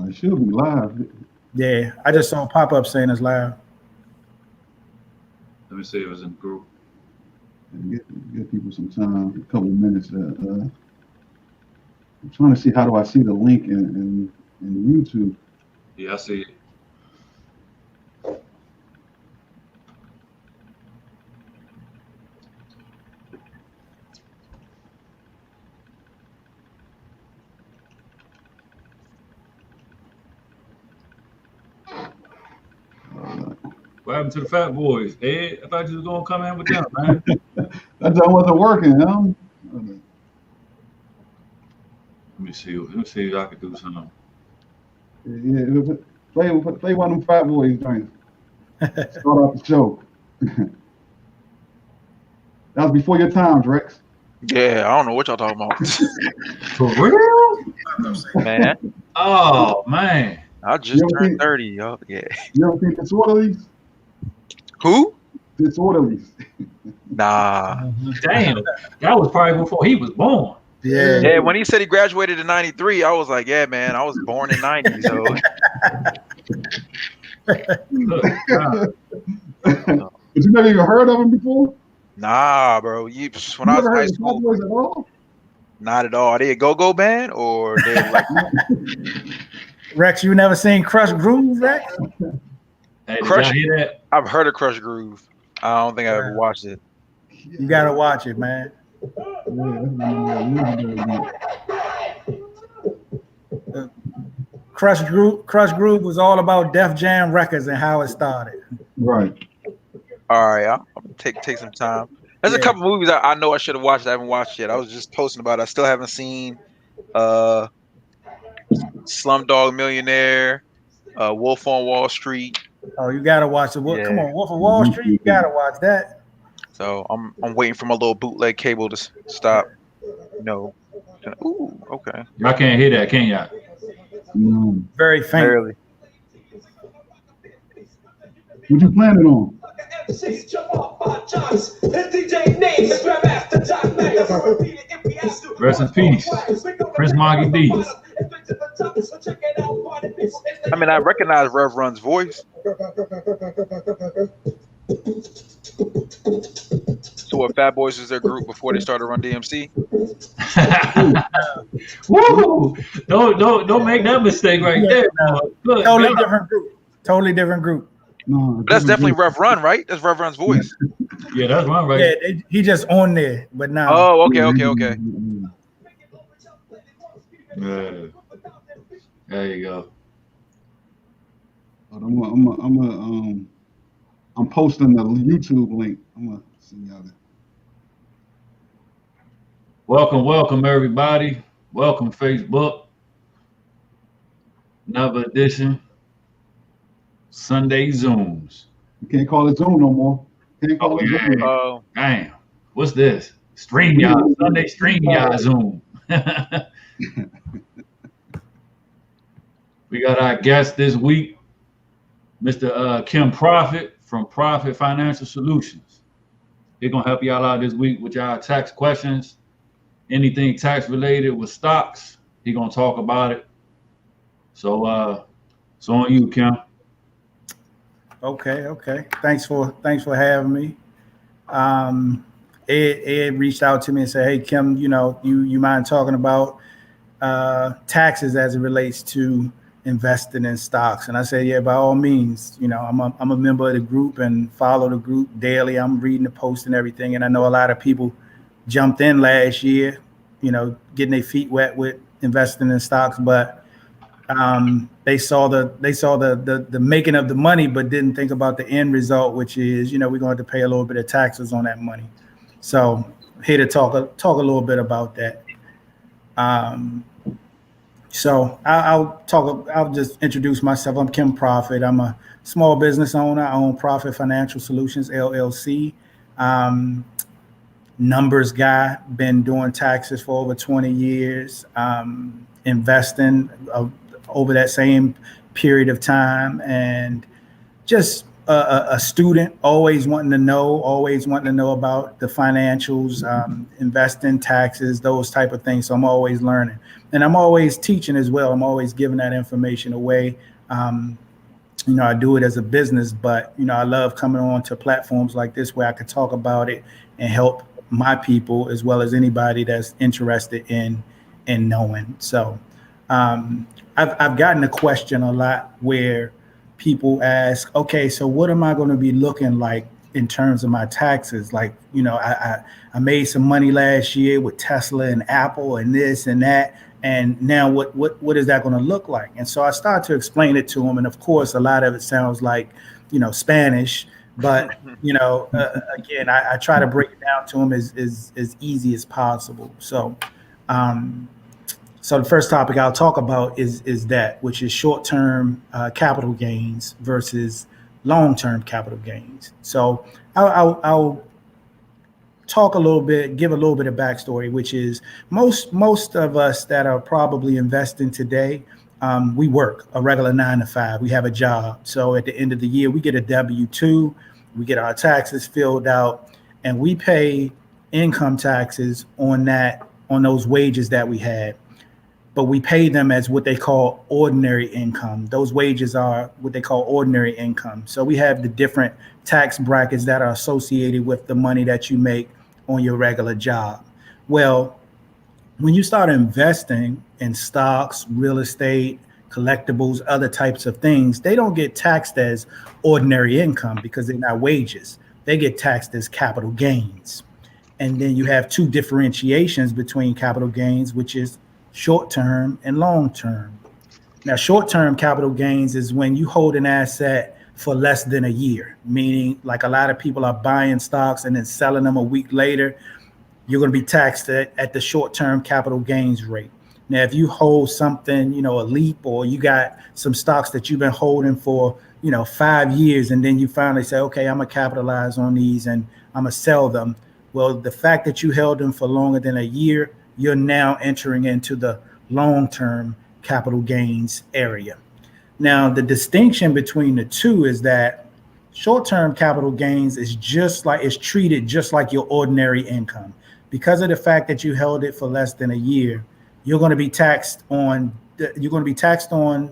It should be live. Yeah, I just saw a pop-up saying it's live. Let me see if it was in the group. Give people some time, a couple of minutes. I'm trying to see how do I see the link in YouTube. Yeah, I see it. What happened to the Fat Boys? Ed, I thought you was gonna come in with them, man. That job wasn't working, huh? Let me see if I could do something. Yeah, play one of them Fat Boys joints. Start off the show. That was before your times, Rex. Yeah, I don't know what y'all talking about. For real? Man, Oh man. I just turned 30, yo. Yeah. You ever seen Disorderlies? Who? Disorderlies. Nah. Damn. That was probably before he was born. Yeah. Yeah, when he said he graduated in 93, I was like, yeah, man, I was born in 90, so. But you never even heard of him before? Nah, bro. When I was in high school, Boys at all? not at all. Are they a go-go band or they're like Rex, you never seen Crush Groove, Rex? Hey, did Crush? y'all hear that? I've heard of Crush Groove. I don't think I ever watched it. You gotta watch it, man. Crush Groove was all about Def Jam Records and how it started. Right. All right, I'll take some time. There's a couple movies I know I should have watched. I haven't watched yet. I was just posting about it. I still haven't seen Slumdog Millionaire, Wolf on Wall Street. Oh, you gotta watch it. Yeah. Come on, Wolf of Wall Street. You gotta watch that. So I'm waiting for my little bootleg cable to stop. No. Ooh, okay. Y'all can't hear that, can y'all? No. Very faint. Barely. What you planning on? Rest in peace, Prince Moggy D. I mean, I recognize Rev Run's voice. So what, Fat Boys was their group before they started Run DMC? Woo! Don't make that mistake right there. Look, Totally different group. Totally different group. No, But that's definitely Rev Run, right? That's Rev Run's voice. Yeah, that's one right. Yeah, he just on there, but now. Oh, okay. Yeah. There you go. I'm posting the YouTube link. I'm gonna see y'all there. Welcome, everybody. Welcome, Facebook. Another edition. Sunday Zooms. You can't call it Zoom no more. Can't call it Zoom. Oh, Damn. What's this? StreamYard. Sunday StreamYard Zoom. We got our guest this week, Mr. Kim Profit from Profit Financial Solutions. He's going to help y'all out this week with y'all tax questions. Anything tax related with stocks, he's going to talk about it. So, it's on you, Kim. Okay. Thanks for having me. Ed reached out to me and said, "Hey Kim, you mind talking about taxes as it relates to investing in stocks?" And I said, "Yeah, by all means. I'm a member of the group and follow the group daily. I'm reading the post and everything. And I know a lot of people jumped in last year, getting their feet wet with investing in stocks, but they saw the making of the money, but didn't think about the end result, which is, we're going to have to pay a little bit of taxes on that money." So here to talk a little bit about that. So I'll just introduce myself. I'm Kim Profit. I'm a small business owner. I own Profit Financial Solutions, LLC. Numbers guy, been doing taxes for over 20 years, investing over that same period of time, and just a student, always wanting to know about the financials, investing, taxes, those type of things. So I'm always learning, and I'm always teaching as well. I'm always giving that information away. I do it as a business, but I love coming on to platforms like this where I could talk about it and help my people as well as anybody that's interested in knowing. So I've gotten a question a lot where people ask, okay, so what am I going to be looking like in terms of my taxes? Like, I made some money last year with Tesla and Apple and this and that. And now what is that going to look like? And so I started to explain it to them. And of course, a lot of it sounds like, Spanish, but, again, I try to break it down to them as easy as possible. So, so the first topic I'll talk about is that, which is short-term capital gains versus long-term capital gains. So I'll talk a little bit, give a little bit of backstory, which is most of us that are probably investing today, we work a regular 9 to 5. We have a job. So at the end of the year, we get a W-2, we get our taxes filled out, and we pay income taxes on those wages that we had. But we pay them as what they call ordinary income. Those wages are what they call ordinary income. So we have the different tax brackets that are associated with the money that you make on your regular job. Well, when you start investing in stocks, real estate, collectibles, other types of things, they don't get taxed as ordinary income because they're not wages. They get taxed as capital gains. And then you have two differentiations between capital gains, which is short-term and long-term. Now, short-term capital gains is when you hold an asset for less than a year, meaning like a lot of people are buying stocks and then selling them a week later. You're going to be taxed at the short-term capital gains rate. Now, if you hold something, a Leap, or you got some stocks that you've been holding for, 5 years, and then you finally say, okay, I'm going to capitalize on these and I'm going to sell them. Well, the fact that you held them for longer than a year, you're now entering into the long-term capital gains area. Now, the distinction between the two is that short-term capital gains is treated just like your ordinary income. Because of the fact that you held it for less than a year, you're going to be taxed on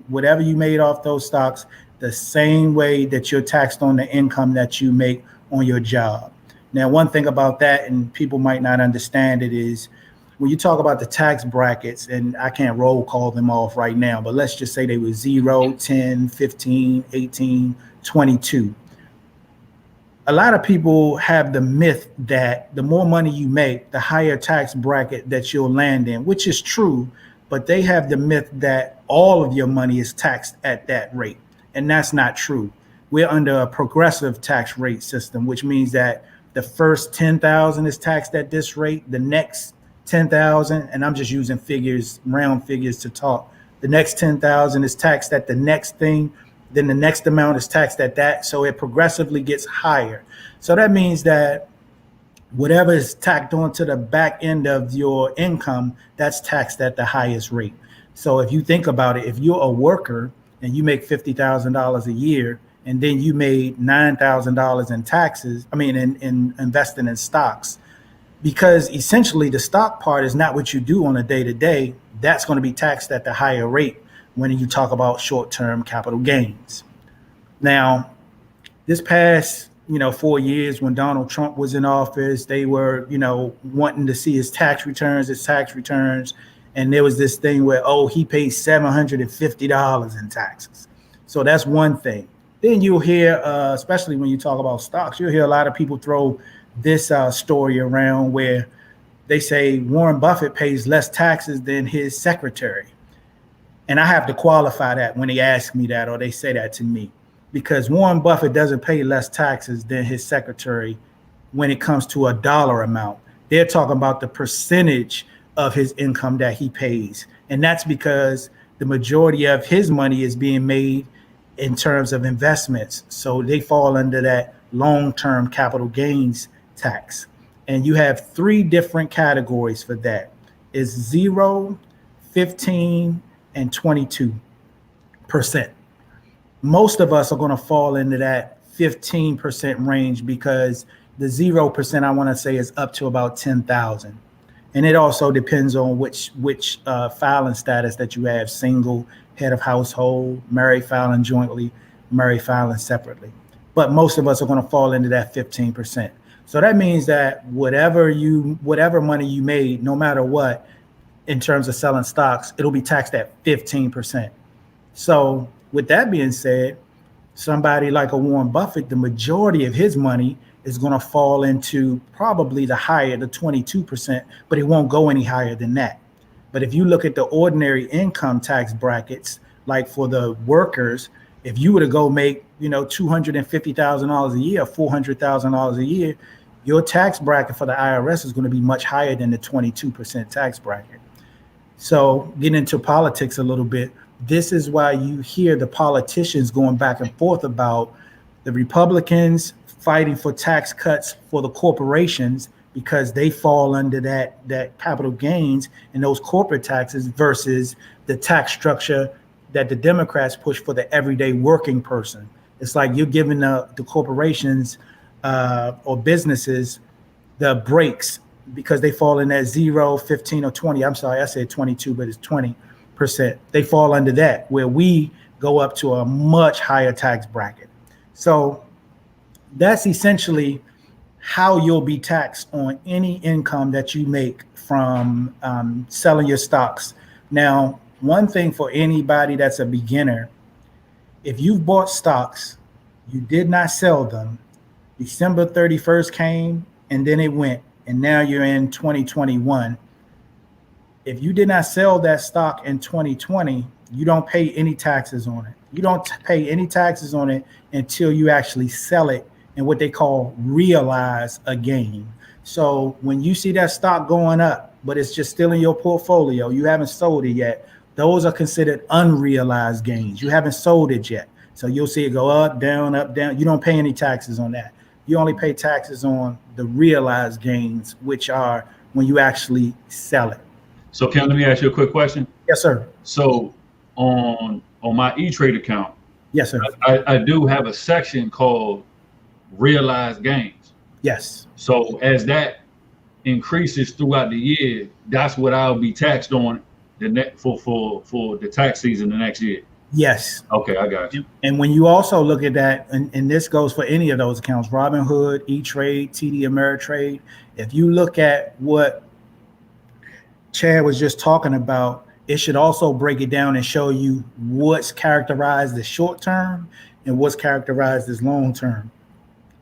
whatever you made off those stocks the same way that you're taxed on the income that you make on your job. Now, one thing about that, and people might not understand it, is when you talk about the tax brackets, and I can't roll call them off right now, but let's just say they were 0, 10, 15, 18, 22. A lot of people have the myth that the more money you make, the higher tax bracket that you'll land in, which is true, but they have the myth that all of your money is taxed at that rate. And that's not true. We're under a progressive tax rate system, which means that the first 10,000 is taxed at this rate, the next 10,000, and I'm just using figures, round figures to talk. The next 10,000 is taxed at the next thing, then the next amount is taxed at that. So it progressively gets higher. So that means that whatever is tacked onto the back end of your income, that's taxed at the highest rate. So if you think about it, if you're a worker and you make $50,000 a year, and then you made $9,000 in taxes, in investing in stocks, because essentially the stock part is not what you do on a day-to-day, that's going to be taxed at the higher rate when you talk about short-term capital gains. Now, this past, 4 years when Donald Trump was in office, they were, wanting to see his tax returns. And there was this thing where, he paid $750 in taxes. So that's one thing. Then you'll hear, especially when you talk about stocks, you'll hear a lot of people throw this story around where they say Warren Buffett pays less taxes than his secretary. And I have to qualify that when they ask me that or they say that to me, because Warren Buffett doesn't pay less taxes than his secretary when it comes to a dollar amount. They're talking about the percentage of his income that he pays. And that's because the majority of his money is being made in terms of investments. So they fall under that long-term capital gains tax. And you have 3 different categories for that. It's 0, 15, and 22%. Most of us are going to fall into that 15% range, because the 0% I want to say is up to about 10,000. And it also depends on which filing status that you have: single, head of household, married filing jointly, married filing separately. But most of us are going to fall into that 15%. So that means that whatever money you made, no matter what, in terms of selling stocks, it'll be taxed at 15%. So with that being said, somebody like a Warren Buffett, the majority of his money is going to fall into probably the 22%, but it won't go any higher than that. But if you look at the ordinary income tax brackets, like for the workers, if you were to go make, $250,000 a year, $400,000 a year, your tax bracket for the IRS is going to be much higher than the 22% tax bracket. So getting into politics a little bit, this is why you hear the politicians going back and forth about the Republicans fighting for tax cuts for the corporations, because they fall under that capital gains and those corporate taxes, versus the tax structure that the Democrats push for the everyday working person. It's like you're giving the corporations or businesses the breaks, because they fall in that 0, 15, or 20. I'm sorry, I said 22, but it's 20%. They fall under that, where we go up to a much higher tax bracket. So that's essentially how you'll be taxed on any income that you make from selling your stocks. Now, one thing for anybody that's a beginner, if you've bought stocks, you did not sell them, December 31st came and then it went, and now you're in 2021. If you did not sell that stock in 2020, you don't pay any taxes on it. You don't pay any taxes on it until you actually sell it and what they call realize a gain. So when you see that stock going up, but it's just still in your portfolio, you haven't sold it yet, those are considered unrealized gains. You haven't sold it yet. So you'll see it go up, down, up, down. You don't pay any taxes on that. You only pay taxes on the realized gains, which are when you actually sell it. So Kim, let me ask you a quick question. Yes, sir. So on my E-Trade account, yes, sir, I do have a section called realized gains. Yes. So as that increases throughout the year, that's what I'll be taxed on for the tax season the next year. Yes. Okay, I got you. And when you also look at that, and this goes for any of those accounts, Robinhood, E-Trade, TD Ameritrade, if you look at what Chad was just talking about, it should also break it down and show you what's characterized as short term and what's characterized as long term.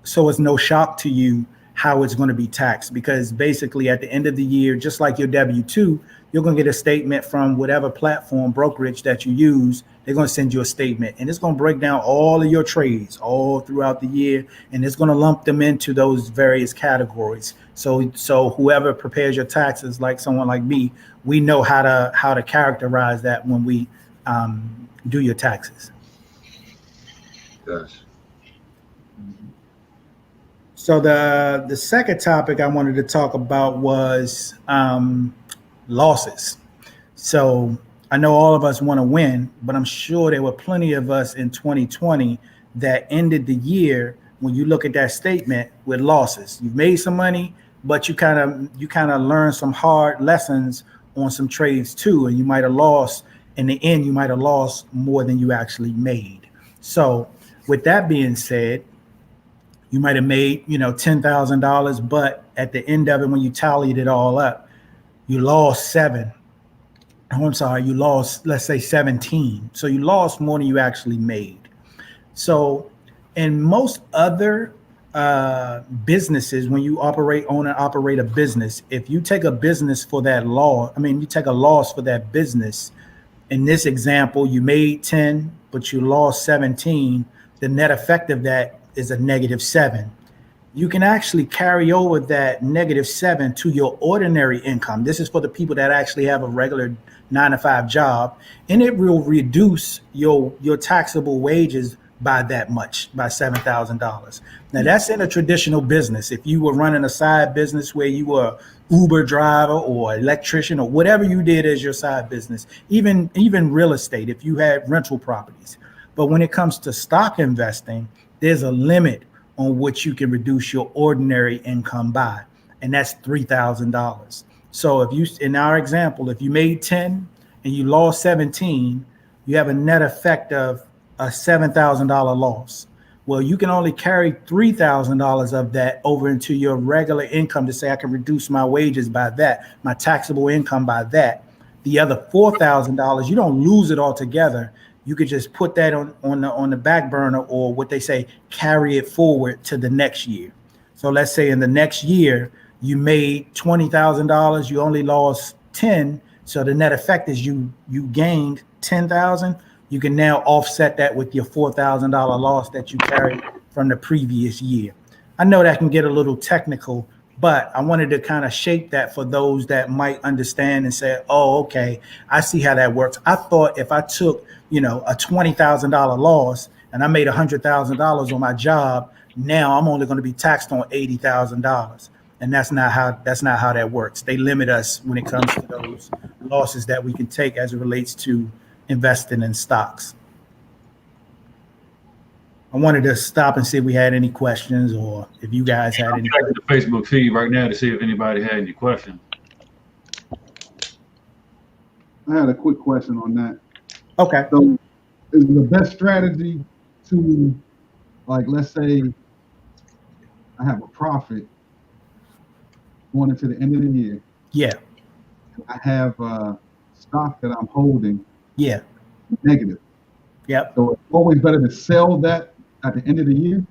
So it's no shock to you how it's going to be taxed, because basically at the end of the year, just like your W-2, you're going to get a statement from whatever platform brokerage that you use. They're going to send you a statement, and it's going to break down all of your trades all throughout the year, and it's going to lump them into those various categories. So whoever prepares your taxes, like someone like me, we know how to characterize that when we do your taxes. Yes. So the second topic I wanted to talk about was losses. So I know all of us want to win, but I'm sure there were plenty of us in 2020 that ended the year, when you look at that statement, with losses. You've made some money, but you kind of learned some hard lessons on some trades too, and you might have lost. In the end, you might have lost more than you actually made. So with that being said, you might have made, $10,000, but at the end of it, when you tallied it all up, you lost 7. Oh, I'm sorry, you lost, let's say 17. So you lost more than you actually made. So in most other businesses, when you operate a business, if you take a business for that loss, you take a loss for that business. In this example, you made 10, but you lost 17. The net effect of that is a -7. You can actually carry over that -7 to your ordinary income. This is for the people that actually have a regular 9-to-5 job, and it will reduce your taxable wages by that much, by $7,000. Now that's in a traditional business. If you were running a side business where you were Uber driver or electrician or whatever you did as your side business, even real estate, if you had rental properties. But when it comes to stock investing, there's a limit on what you can reduce your ordinary income by, and that's $3,000. So if you, in our example, if you made 10 and you lost 17, you have a net effect of a $7,000 loss. Well, you can only carry $3,000 of that over into your regular income to say, I can reduce my wages by that, my taxable income by that. The other $4,000, you don't lose it altogether. You could just put that on the back burner, or what they say, carry it forward to the next year. So let's say in the next year, you made $20,000, you only lost 10. So the net effect is you gained 10,000. You can now offset that with your $4,000 loss that you carried from the previous year. I know that can get a little technical, but I wanted to kind of shape that for those that might understand and say, oh, okay, I see how that works. I thought if I took, a $20,000 loss and I made $100,000 on my job, now I'm only going to be taxed on $80,000. And that's not how that works. They limit us when it comes to those losses that we can take as it relates to investing in stocks. I wanted to stop and see if we had any questions, or if you guys had any. I'm checking the Facebook feed right now to see if anybody had any questions. I had a quick question on that. Okay. So is the best strategy to, like, let's say I have a profit going into the end of the year. Yeah. I have stock that I'm holding. Yeah. Negative. Yep. So it's always better to sell that at the end of the year.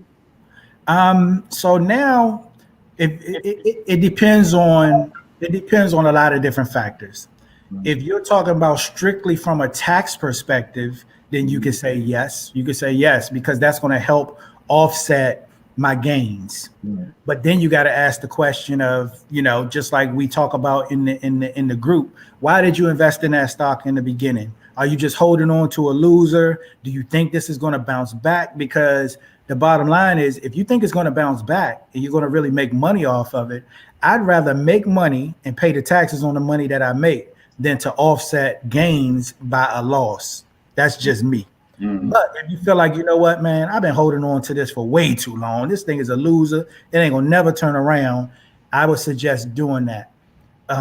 So now it depends on a lot of different factors. Right. If you're talking about strictly from a tax perspective, then you can say yes. You can say yes, because that's going to help offset my gains. Yeah. But then you got to ask the question of, just like we talk about in the group, why did you invest in that stock in the beginning? Are you just holding on to a loser? Do you think this is going to bounce back? Because the bottom line is, if you think it's going to bounce back and you're going to really make money off of it, I'd rather make money and pay the taxes on the money that I make than to offset gains by a loss. That's just me. Mm-hmm. But if you feel like, you know what, man, I've been holding on to this for way too long. This thing is a loser. It ain't going to never turn around. I would suggest doing that.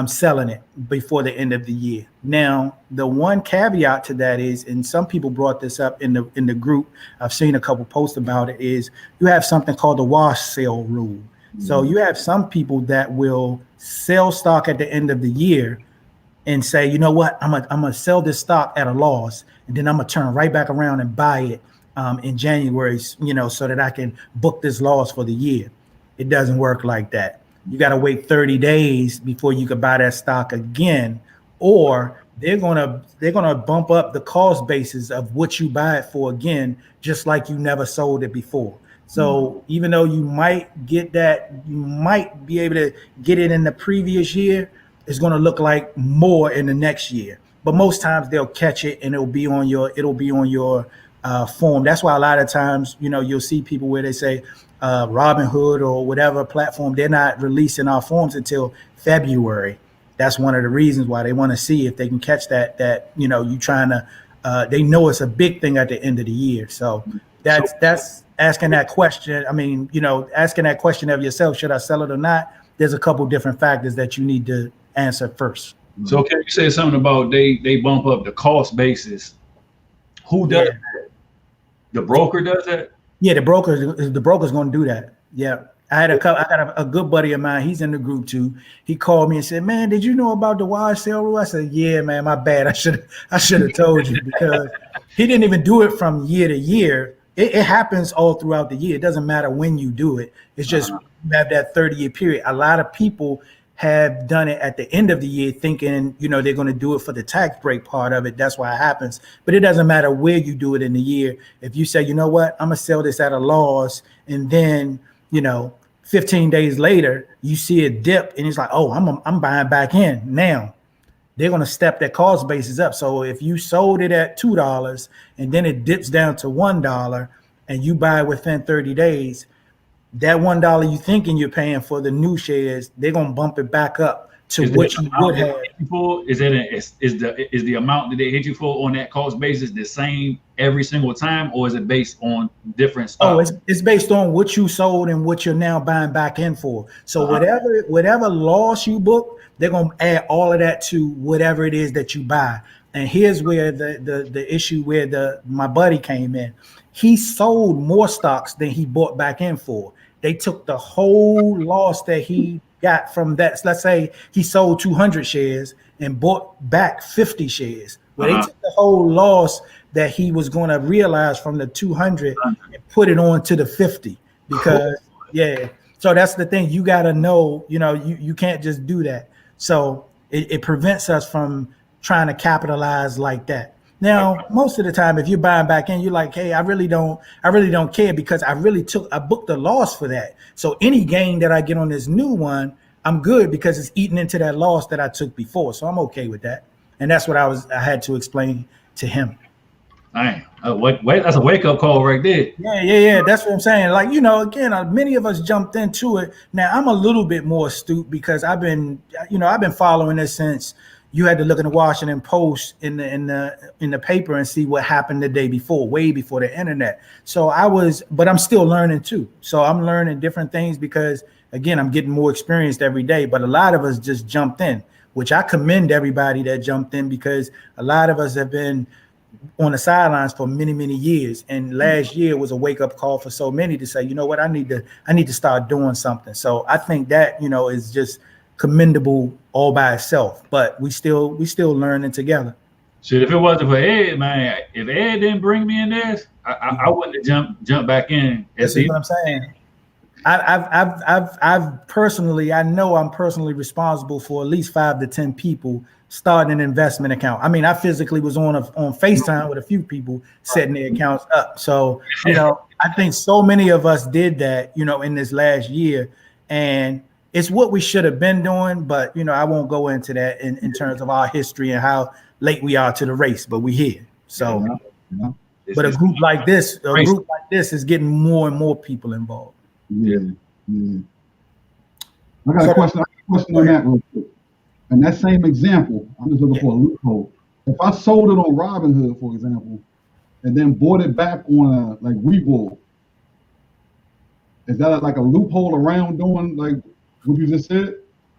Selling it before the end of the year. Now, the one caveat to that is, and some people brought this up in the group, I've seen a couple posts about it, is you have something called the wash sale rule. Mm-hmm. So you have some people that will sell stock at the end of the year and say, you know what, I'm gonna sell this stock at a loss, and then I'm gonna turn right back around and buy it in January, so that I can book this loss for the year. It doesn't work like that. You got to wait 30 days before you can buy that stock again, or they're gonna bump up the cost basis of what you buy it for again, just like you never sold it before. So even though you might get that, you might be able to get it in the previous year, it's going to look like more in the next year. But most times they'll catch it and it'll be on your form. That's why a lot of times, you'll see people where they say, Robinhood or whatever platform, they're not releasing our forms until February. That's one of the reasons why they want to see if they can catch that you trying to, they know it's a big thing at the end of the year. So that's asking that question. I mean, asking that question of yourself, should I sell it or not? There's a couple different factors that you need to answer first. So can you say something about they bump up the cost basis? Who does that? The broker does that? Yeah, the broker's going to do that. Yeah, I got a good buddy of mine. He's in the group too. He called me and said, "Man, did you know about the wash sale rule?" I said, "Yeah, man, my bad. I should have told you," because he didn't even do it from year to year. It happens all throughout the year. It doesn't matter when you do it. It's just you have that 30-year period. A lot of people have done it at the end of the year thinking, they're going to do it for the tax break part of it. That's why it happens. But it doesn't matter where you do it in the year. If you say, you know what, I'm going to sell this at a loss, and then, 15 days later, you see a dip and it's like, oh, I'm buying back in. Now, they're going to step that cost basis up. So if you sold it at $2 and then it dips down to $1 and you buy it within 30 days, that $1 you thinking you're paying for the new shares, they're going to bump it back up to what you would have. Is the amount that they hit you for on that cost basis the same every single time, or is it based on different stocks? Oh, it's based on what you sold and what you're now buying back in for. So whatever loss you book, they're gonna add all of that to whatever it is that you buy. And here's where the issue where my buddy came in. He sold more stocks than he bought back in for. They took the whole loss that he got from that. So let's say he sold 200 shares and bought back 50 shares. Well, they took the whole loss that he was going to realize from the 200 and put it on to the 50 because, So that's the thing. You got to know, you can't just do that. So it prevents us from trying to capitalize like that. Now, most of the time, if you're buying back in, you're like, hey, I really don't care because I booked a loss for that. So any gain that I get on this new one, I'm good because it's eating into that loss that I took before. So I'm okay with that. And that's what I had to explain to him. Dang, that's a wake up call right there. Yeah. That's what I'm saying. Like, again, many of us jumped into it. Now I'm a little bit more astute because I've been following this since you had to look in the Washington Post in the paper and see what happened the day before, way before the internet. So but I'm still learning too. So I'm learning different things because again, I'm getting more experienced every day, but a lot of us just jumped in, which I commend everybody that jumped in because a lot of us have been on the sidelines for many, many years. And last year was a wake up call for so many to say, you know what, I need to start doing something. So I think that, is just commendable all by itself, but we still learning together. Shit, if it wasn't for Ed, man, if Ed didn't bring me in this, I wouldn't have jumped back in. That's what I'm saying. I've personally, I know I'm personally responsible for at least 5 to 10 people starting an investment account. I mean, I physically was on FaceTime with a few people setting their accounts up. So, I think so many of us did that, in this last year, and it's what we should have been doing, but I won't go into that in terms of our history and how late we are to the race, but we're here. So, but a group like this is getting more and more people involved. Yeah. I got a question on that real quick. And that same example, I'm just looking for a loophole. If I sold it on Robinhood, for example, and then bought it back on like Webull, is that like a loophole around doing like what you just said?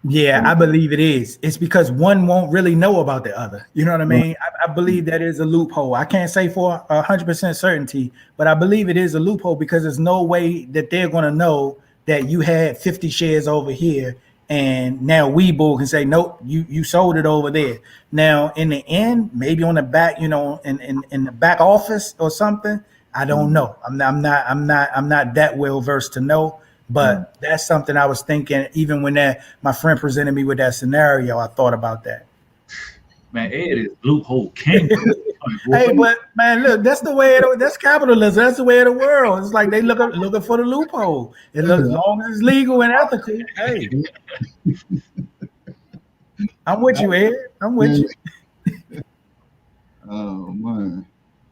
Yeah, I believe it is. It's because one won't really know about the other. You know what I mean? I believe that is a loophole. I can't say for 100% certainty, but I believe it is a loophole because there's no way that they're going to know that you had 50 shares over here and now Webull can say, nope, you sold it over there. Now, in the end, maybe on the back, in the back office or something, I don't know. I'm not that well versed to know. But that's something I was thinking, even when my friend presented me with that scenario, I thought about that. Man, Ed is loophole king. Hey, but man, look, that's capitalism. That's the way of the world. It's like they looking for the loophole. As long as it's legal and ethical, hey. I'm with you, Ed. I'm with you. Oh man.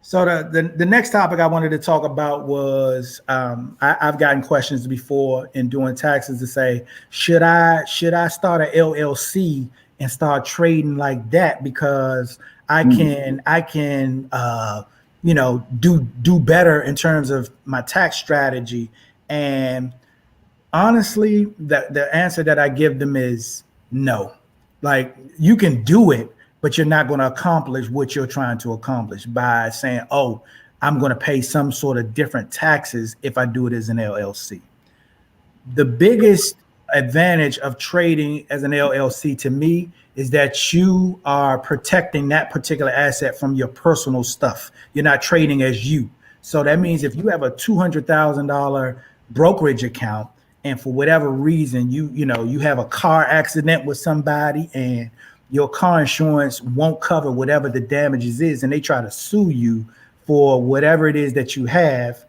So the next topic I wanted to talk about was I've gotten questions before in doing taxes to say, should I start an LLC and start trading like that because I can do better in terms of my tax strategy. And honestly, the answer that I give them is no. Like you can do it, but you're not going to accomplish what you're trying to accomplish by saying, oh, I'm going to pay some sort of different taxes if I do it as an LLC. The biggest advantage of trading as an LLC to me is that you are protecting that particular asset from your personal stuff. You're not trading as you. So that means if you have a $200,000 brokerage account and for whatever reason, you have a car accident with somebody and your car insurance won't cover whatever the damages is, and they try to sue you for whatever it is that you have.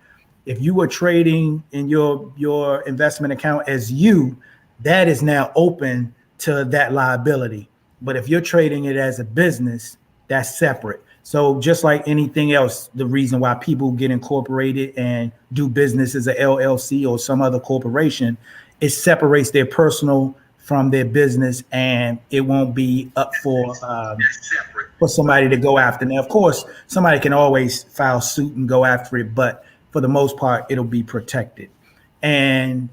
If you were trading in your investment account as you, that is now open to that liability. But if you're trading it as a business, that's separate. So just like anything else, the reason why people get incorporated and do business as a LLC or some other corporation, it separates their personal from their business, and it won't be up for somebody to go after. Now, of course, somebody can always file suit and go after it, but for the most part, it'll be protected. And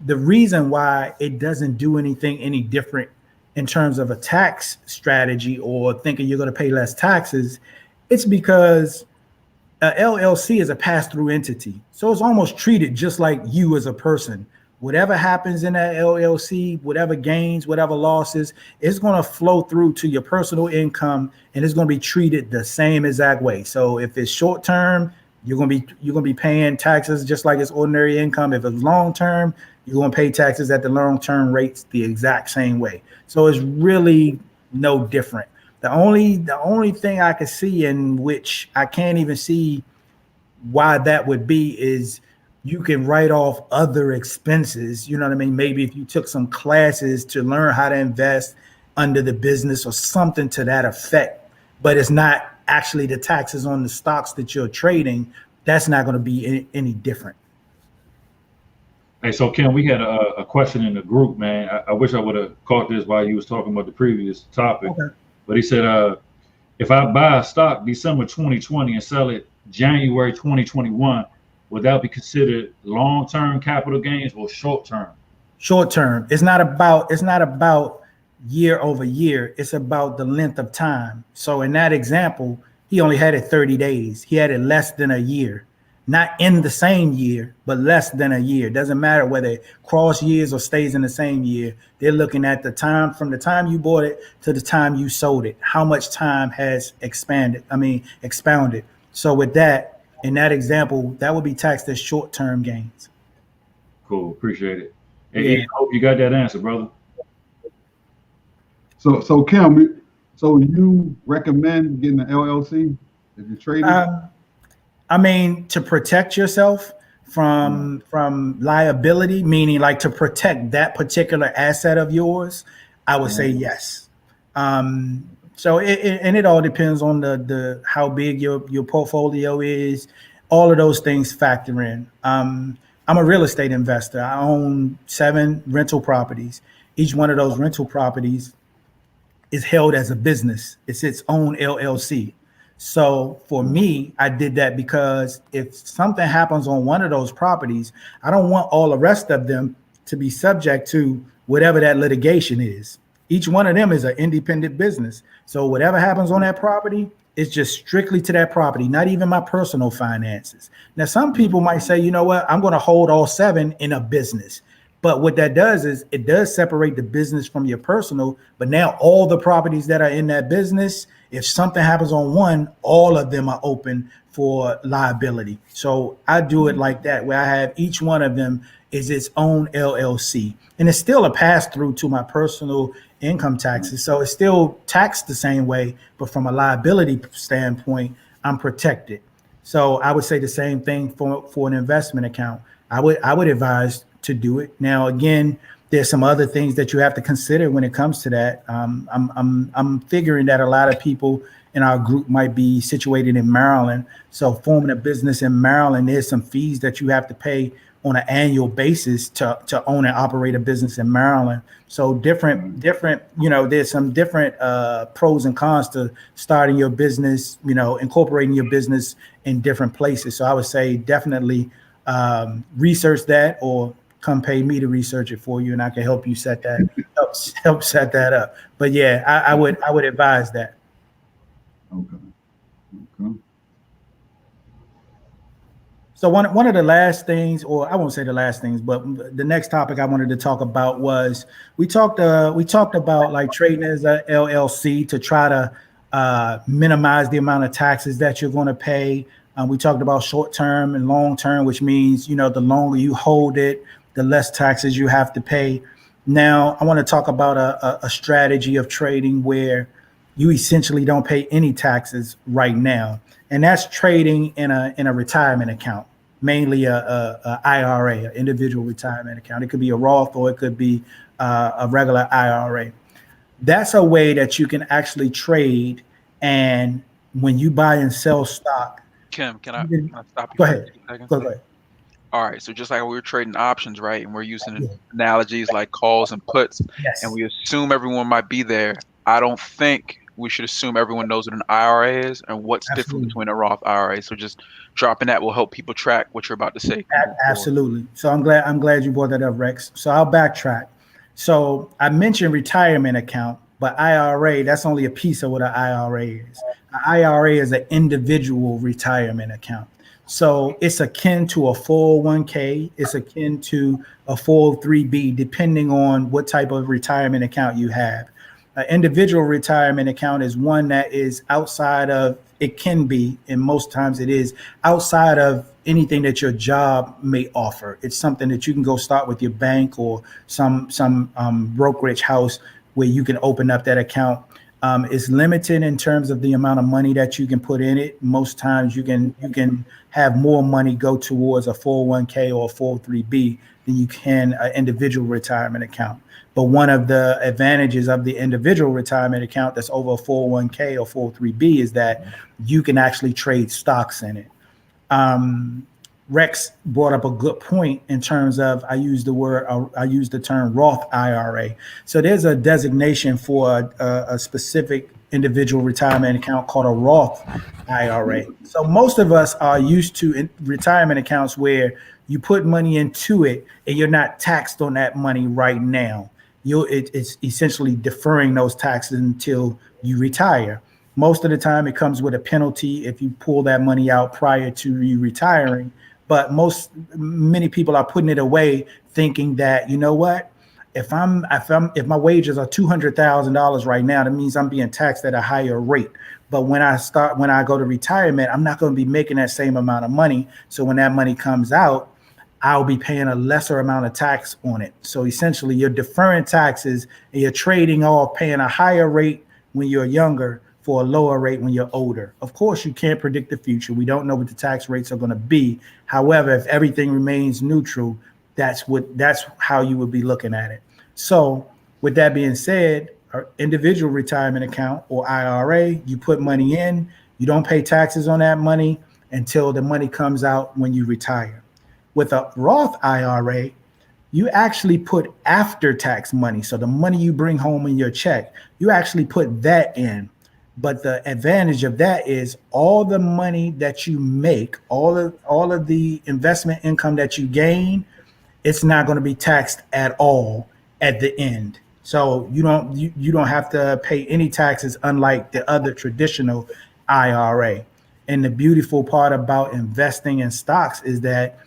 the reason why it doesn't do anything any different in terms of a tax strategy or thinking you're going to pay less taxes, it's because a LLC is a pass-through entity. So it's almost treated just like you as a person. Whatever happens in that LLC, whatever gains, whatever losses, it's going to flow through to your personal income, and it's going to be treated the same exact way. So if it's short term, you're going to be paying taxes just like it's ordinary income. If it's long term, you're going to pay taxes at the long term rates the exact same way. So it's really no different. The only thing I can see in which I can't even see why that would be is you can write off other expenses. You know what I mean? Maybe if you took some classes to learn how to invest under the business or something to that effect, but it's not actually the taxes on the stocks that you're trading, that's not going to be any different. Hey, so Kim, we had a question in the group, man. I wish I would have caught this while you was talking about the previous topic. Okay. But he said, if I buy a stock December 2020 and sell it January 2021, would that be considered long-term capital gains or short-term? Short-term. It's not about year over year. It's about the length of time. So in that example, he only had it 30 days. He had it less than a year. Not in the same year, but less than a year. Doesn't matter whether it cross years or stays in the same year. They're looking at the time from the time you bought it to the time you sold it. How much time has expounded. So with that, in that example, that would be taxed as short-term gains. Cool, appreciate it. Hey, yeah. I hope you got that answer, brother. So Kim, so you recommend getting an LLC if you're trading? To protect yourself from liability, meaning like to protect that particular asset of yours, I would say yes. So it all depends on the how big your portfolio is. All of those things factor in. I'm a real estate investor. I own 7 rental properties. Each one of those rental properties is held as a business. It's its own LLC. So for me, I did that because if something happens on one of those properties, I don't want all the rest of them to be subject to whatever that litigation is. Each one of them is an independent business. So whatever happens on that property, it's just strictly to that property, not even my personal finances. Now, some people might say, you know what, I'm going to hold all 7 in a business. But what that does is it does separate the business from your personal. But now all the properties that are in that business, if something happens on one, all of them are open for liability. So I do it like that, where I have each one of them is its own LLC. And it's still a pass through to my personal income taxes. So it's still taxed the same way, but from a liability standpoint, I'm protected. So I would say the same thing for an investment account. I would advise to do it. Now, again, there's some other things that you have to consider when it comes to that. I'm figuring that a lot of people in our group might be situated in Maryland. So forming a business in Maryland, there's some fees that you have to pay on an annual basis to own and operate a business in Maryland. So different, there's some different pros and cons to starting your business, incorporating your business in different places. So I would say definitely research that, or come pay me to research it for you, and I can help you set that help set that up. But yeah, I would advise that. Okay. So one of the last things, or I won't say the last things, but the next topic I wanted to talk about was we talked about like trading as a LLC to try to minimize the amount of taxes that you're going to pay. We talked about short term and long term, which means the longer you hold it, the less taxes you have to pay. Now, I want to talk about a strategy of trading where you essentially don't pay any taxes right now, and that's trading in a retirement account, mainly a IRA, an individual retirement account. It could be a Roth or it could be a regular IRA. That's a way that you can actually trade, and when you buy and sell stock. Kim, can I stop you? Go ahead. Go ahead. All right, so just like we were trading options, right, and we're using analogies like calls and puts, Yes. and we assume everyone might be there. I don't think we should assume everyone knows what an IRA is and what's different between a Roth IRA. So just dropping that will help people track what you're about to say. Absolutely. So I'm glad you brought that up, Rex. So I'll backtrack. So I mentioned retirement account, but IRA, that's only a piece of what an IRA is. An IRA is an individual retirement account. So it's akin to a 401k, it's akin to a 403b, depending on what type of retirement account you have. An individual retirement account is one that is outside of, it can be, and most times it is, outside of anything that your job may offer. It's something that you can go start with your bank or some brokerage house where you can open up that account. It's limited in terms of the amount of money that you can put in it. Most times you can have more money go towards a 401k or a 403b than you can an individual retirement account. But one of the advantages of the individual retirement account that's over a 401k or 403b is that you can actually trade stocks in it. Rex brought up a good point in terms of I use the term Roth IRA. So there's a designation for a specific individual retirement account called a Roth IRA. So most of us are used to retirement accounts where you put money into it and you're not taxed on that money right now. It's essentially deferring those taxes until you retire. Most of the time it comes with a penalty if you pull that money out prior to you retiring. But many people are putting it away thinking that, you know what, if my wages are $200,000 right now, that means I'm being taxed at a higher rate. But when I go to retirement, I'm not going to be making that same amount of money. So when that money comes out, I'll be paying a lesser amount of tax on it. So essentially you're deferring taxes and you're trading off paying a higher rate when you're younger for a lower rate when you're older. Of course, you can't predict the future. We don't know what the tax rates are going to be. However, if everything remains neutral, that's how you would be looking at it. So with that being said, our individual retirement account or IRA, you put money in, you don't pay taxes on that money until the money comes out when you retire. With a Roth IRA, you actually put after tax money. So the money you bring home in your check, you actually put that in. But the advantage of that is all the money that you make, all of the investment income that you gain, it's not going to be taxed at all at the end. So you don't have to pay any taxes, unlike the other traditional IRA. And the beautiful part about investing in stocks is that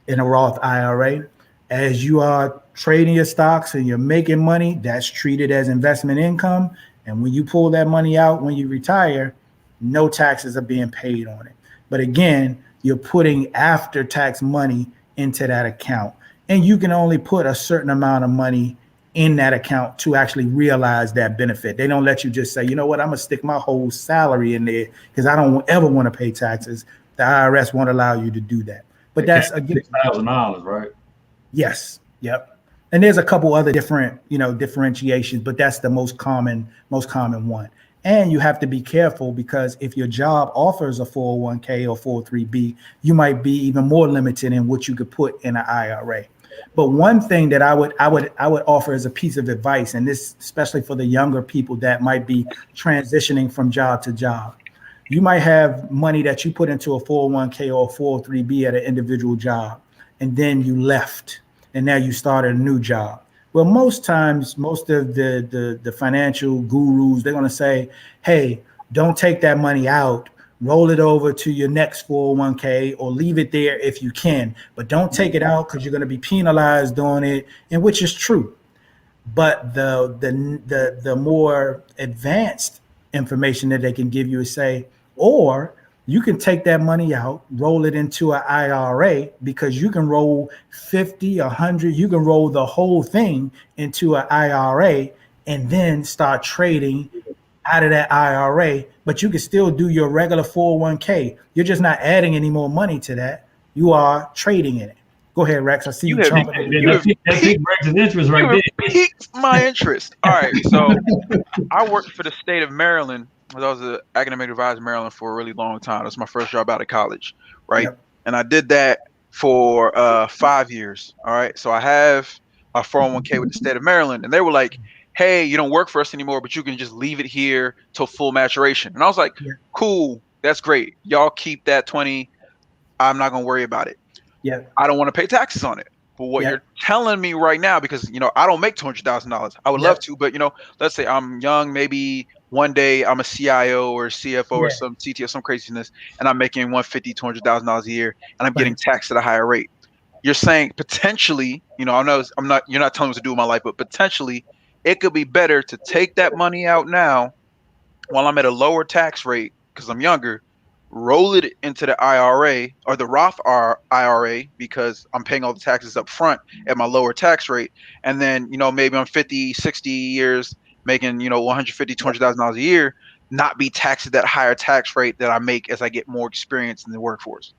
in a Roth IRA, as you are trading your stocks and you're making money, that's treated as investment income. And when you pull that money out, when you retire, no taxes are being paid on it. But again, you're putting after tax money into that account. And you can only put a certain amount of money in that account to actually realize that benefit. They don't let you just say, you know what, I'm going to stick my whole salary in there because I don't ever want to pay taxes. The IRS won't allow you to do that. But that's again $6,000, right? Yes. Yep. And there's a couple other different, differentiations, but that's the most common one. And you have to be careful because if your job offers a 401k or 403b, you might be even more limited in what you could put in an IRA. But one thing that I would offer as a piece of advice, and this especially for the younger people that might be transitioning from job to job, you might have money that you put into a 401k or 403b at an individual job, and then you left. And now you started a new job. Well, most times, most of the financial gurus, they're going to say, hey, don't take that money out, roll it over to your next 401k or leave it there if you can, but don't take it out because you're going to be penalized on it, and which is true. But the more advanced information that they can give you is say, or you can take that money out, roll it into an IRA, because you can roll 50, 100, you can roll the whole thing into an IRA and then start trading out of that IRA, but you can still do your regular 401k. You're just not adding any more money to that. You are trading in it. Go ahead, Rex. I see you chomping. That piqued Rex's interest right there. Piqued my interest. All right, so I worked for the state of Maryland. I was an academic advisor in Maryland for a really long time. That's my first job out of college, right? Yep. And I did that for 5 years. All right. So I have my 401k with the state of Maryland, and they were like, hey, you don't work for us anymore, but you can just leave it here till full maturation. And I was like, Yeah. cool, that's great. Y'all keep that 20. I'm not gonna worry about it. Yeah. I don't want to pay taxes on it. But what you're telling me right now, because I don't make $200,000. I would love to, but let's say I'm young, maybe one day I'm a CIO or CFO or some CTO, some craziness, and I'm making $150,000, $200,000 a year, and I'm getting taxed at a higher rate. You're saying potentially, I know I'm not. You're not telling me what to do with my life, but potentially, it could be better to take that money out now while I'm at a lower tax rate because I'm younger, roll it into the IRA or the Roth IRA because I'm paying all the taxes up front at my lower tax rate. And then, maybe I'm 50, 60 years making, $150,000, $200,000 a year, not be taxed at that higher tax rate that I make as I get more experience in the workforce.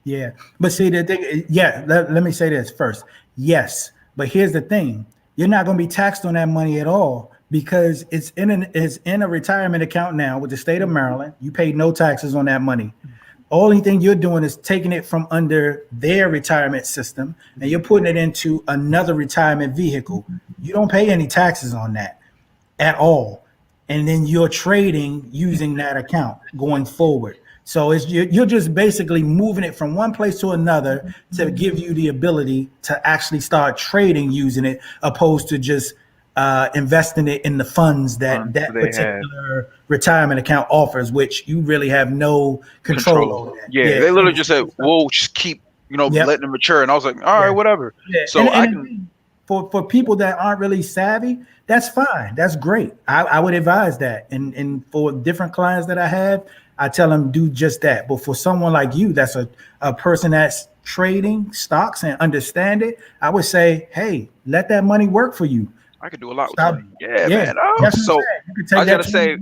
Yeah. But see, the thing, let me say this first. Yes. But here's the thing. You're not going to be taxed on that money at all because it's in a retirement account now with the state of Maryland. You pay no taxes on that money. Only thing you're doing is taking it from under their retirement system and you're putting it into another retirement vehicle. You don't pay any taxes on that at all. And then you're trading using that account going forward. So you're just basically moving it from one place to another to give you the ability to actually start trading using it, opposed to just investing it in the funds that particular retirement account offers, which you really have no control over. Yeah, they literally just said, "We'll just keep, letting them mature." And I was like, "All right, whatever." Yeah. So for people that aren't really savvy, that's fine. That's great. I would advise that. And for different clients that I have, I tell them do just that. But for someone like you, that's a person that's trading stocks and understand it, I would say, hey, let that money work for you. I could do a lot with money. Yeah, man. So I gotta say,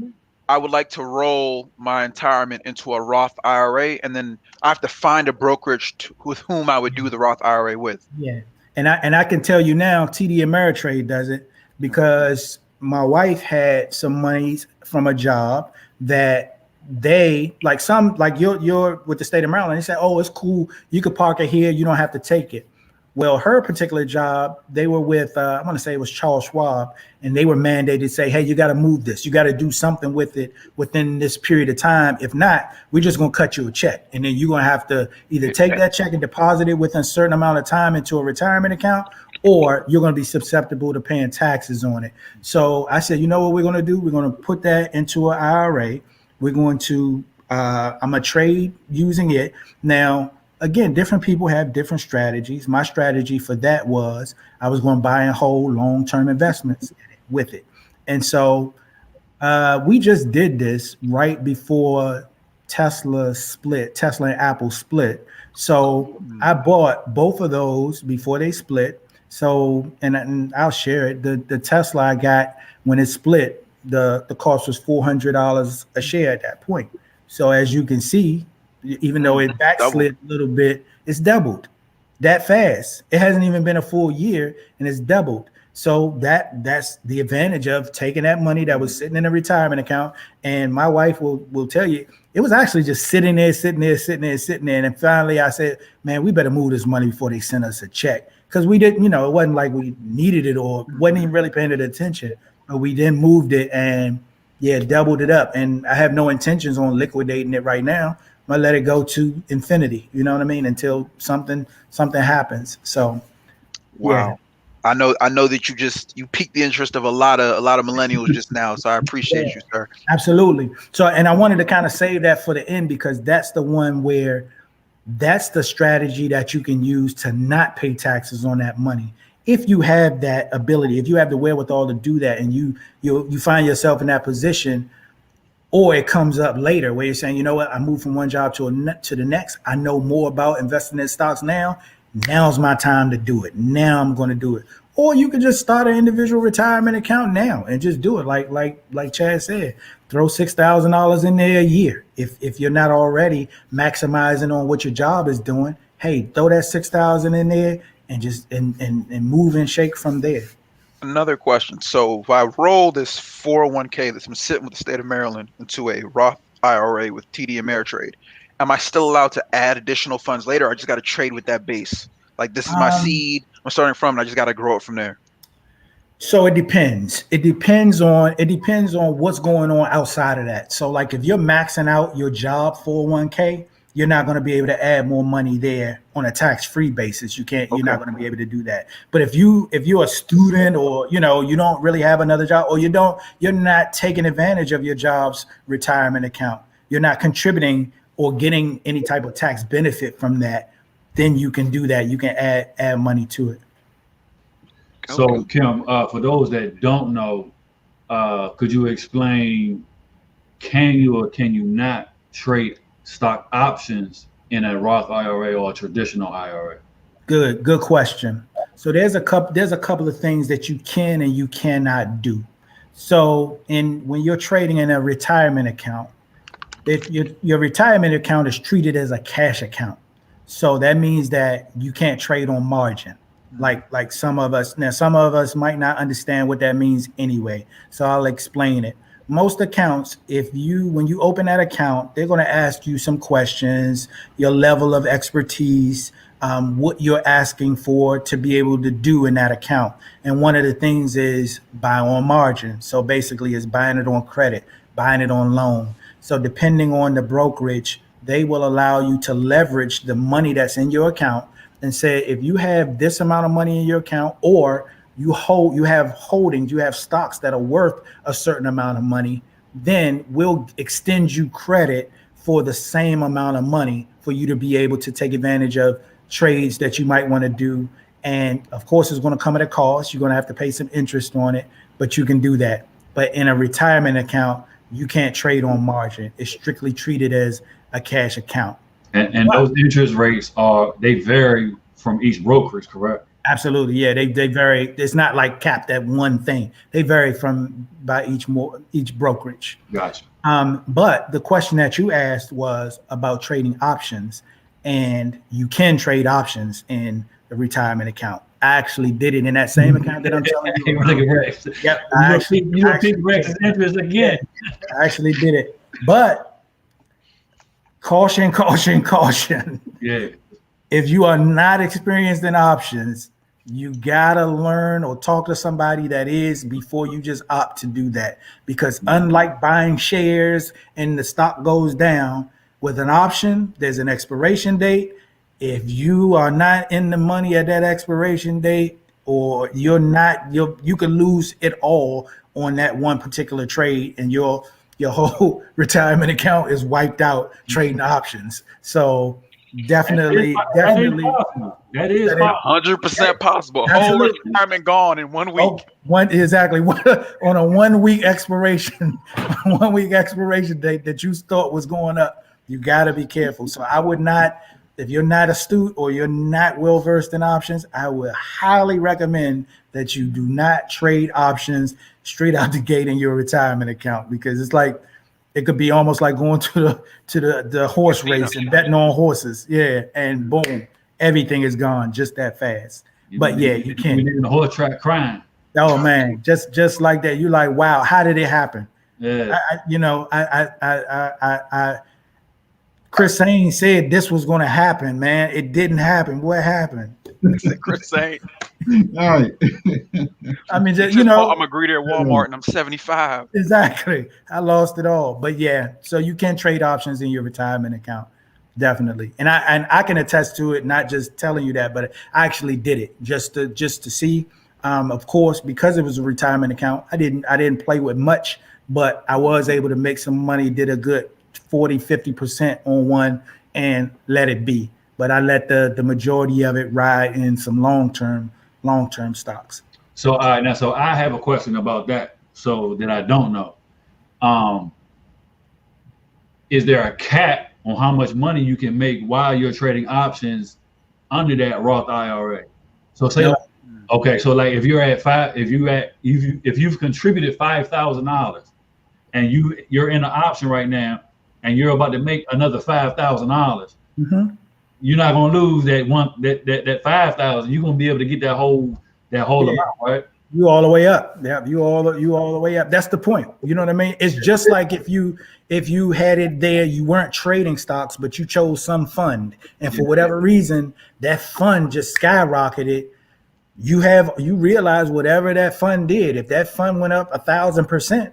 I would like to roll my retirement into a Roth IRA, and then I have to find a brokerage with whom I would do the Roth IRA with. Yeah, and I can tell you now, TD Ameritrade does it because my wife had some money from a job that they like you're with the state of Maryland. They said, oh, it's cool. You could park it here. You don't have to take it. Well, her particular job, they were with, I want to say it was Charles Schwab, and they were mandated to say, hey, you got to move this. You got to do something with it within this period of time. If not, we're just going to cut you a check. And then you're going to have to either take that check and deposit it within a certain amount of time into a retirement account, or you're going to be susceptible to paying taxes on it. So I said, you know what we're going to do? We're going to put that into an IRA. We're going to, I'm going to trade using it. Now, again, different people have different strategies. My strategy for that was I was going to buy and hold long-term investments with it. And so we just did this right before Tesla and Apple split. So I bought both of those before they split. So, and I'll share it. The Tesla I got when it split, the cost was $400 a share at that point. So as you can see, even though it backslid a little bit, it's doubled that fast. It hasn't even been a full year and it's doubled. So that's the advantage of taking that money that was sitting in a retirement account. And my wife will tell you, it was actually just sitting there. And finally I said, man, we better move this money before they send us a check. Because we didn't, it wasn't like we needed it or wasn't even really paying it attention. But we then moved it and doubled it up. And I have no intentions on liquidating it right now. I'm gonna let it go to infinity. You know what I mean? Until something happens. So, wow. I know that you piqued the interest of a lot of millennials just now. So I appreciate you, sir. Absolutely. So, and I wanted to kind of save that for the end because that's the one where that's the strategy that you can use to not pay taxes on that money. If you have that ability, if you have the wherewithal to do that, and you find yourself in that position. Or it comes up later where you're saying, you know what, I moved from one job to the next. I know more about investing in stocks now. Now's my time to do it. Now I'm going to do it. Or you can just start an individual retirement account now and just do it. Like Chad said, throw $6,000 in there a year. If you're not already maximizing on what your job is doing, hey, throw that $6,000 in there and just and move and shake from there. Another question. So if I roll this 401k that's been sitting with the state of Maryland into a Roth IRA with TD Ameritrade, am I still allowed to add additional funds later? Or I just got to trade with that base? Like this is my seed I'm starting from, and I just got to grow it from there. So it depends. It depends on what's going on outside of that. So like if you're maxing out your job 401k, you're not going to be able to add more money there on a tax-free basis. You can't. You're not going to be able to do that. But if you're a student, or you don't really have another job, or you're not taking advantage of your job's retirement account, you're not contributing or getting any type of tax benefit from that, then you can do that. You can add money to it. So Kim, for those that don't know, could you explain, can you or can you not trade stock options in a Roth IRA or a traditional IRA? Good question. So there's a couple of things that you can and you cannot do. So when you're trading in a retirement account, if your retirement account is treated as a cash account, so that means that you can't trade on margin. Like some of us might not understand what that means anyway. So I'll explain it. Most accounts, when you open that account, they're going to ask you some questions, your level of expertise, what you're asking for to be able to do in that account. And one of the things is buy on margin. So basically it's buying it on credit, buying it on loan. So depending on the brokerage, they will allow you to leverage the money that's in your account and say, if you have this amount of money in your account, or you have stocks that are worth a certain amount of money, then we'll extend you credit for the same amount of money for you to be able to take advantage of trades that you might want to do. And of course, it's going to come at a cost. You're going to have to pay some interest on it, but you can do that. But in a retirement account, you can't trade on margin. It's strictly treated as a cash account. And those interest rates they vary from each brokerage, correct? Absolutely, yeah. They vary. It's not like capped at one thing. They vary by each brokerage. Gotcha. But the question that you asked was about trading options, and you can trade options in the retirement account. I actually did it in that same account that I'm telling you. Look at Rex. Yep, you repeat Rex's interest again. I actually did it, but caution. Yeah. If you are not experienced in options, you gotta learn or talk to somebody that is before you just opt to do that. Because unlike buying shares and the stock goes down, with an option, there's an expiration date. If you are not in the money at that expiration date, or you can lose it all on that one particular trade, and your whole retirement account is wiped out trading options. So definitely that is 100% possible. Whole retirement gone in 1 week. Exactly on a 1 week expiration, 1 week expiration date that you thought was going up. You got to be careful. So I would not, if you're not astute or you're not well versed in options, I would highly recommend that you do not trade options straight out the gate in your retirement account, because it's like, it could be almost like going to the horse race and betting on horses. Yeah. And boom, everything is gone just that fast. But yeah, you can't. You're in the horse track crying. Oh man, just like that. You're like, wow, how did it happen? Yeah. Chris Sain said this was going to happen, man. It didn't happen. What happened? Chris Sain. All right. I mean, I'm a greeter at Walmart and I'm 75. Exactly. I lost it all. But yeah, so you can trade options in your retirement account. Definitely. And I can attest to it, not just telling you that, but I actually did it just to see. Of course, because it was a retirement account, I didn't play with much, but I was able to make some money, did a good 40-50% on one and let it be. But I let the majority of it ride in some long-term stocks. So all right, now so I have a question about that, so that I don't know. Is there a cap on how much money you can make while you're trading options under that Roth IRA? So say okay, so like if you've contributed $5,000 and you're in an option right now and you're about to make another $5,000, you're not gonna lose that 5,000. You're gonna be able to get that whole amount, right? You all the way up. Yeah, you all the way up. That's the point. You know what I mean? It's just like if you had it there, you weren't trading stocks, but you chose some fund, and for whatever reason, that fund just skyrocketed. You realize whatever that fund did, if that fund went up 1,000%,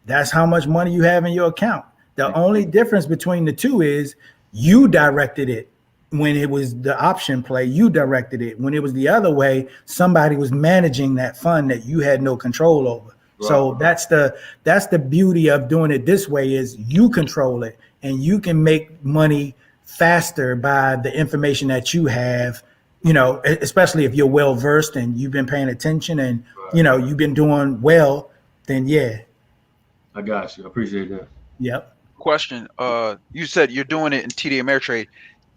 that's how much money you have in your account. The only difference between the two is you directed it. When it was the option play, you directed it. When it was the other way, somebody was managing that fund that you had no control over. Right. So that's the beauty of doing it this way, is you control it, and you can make money faster by the information that you have, you know, especially if you're well versed and you've been paying attention and you know you've been doing well, then yeah. I got you. I appreciate that. Yep. Question. You said you're doing it in TD Ameritrade.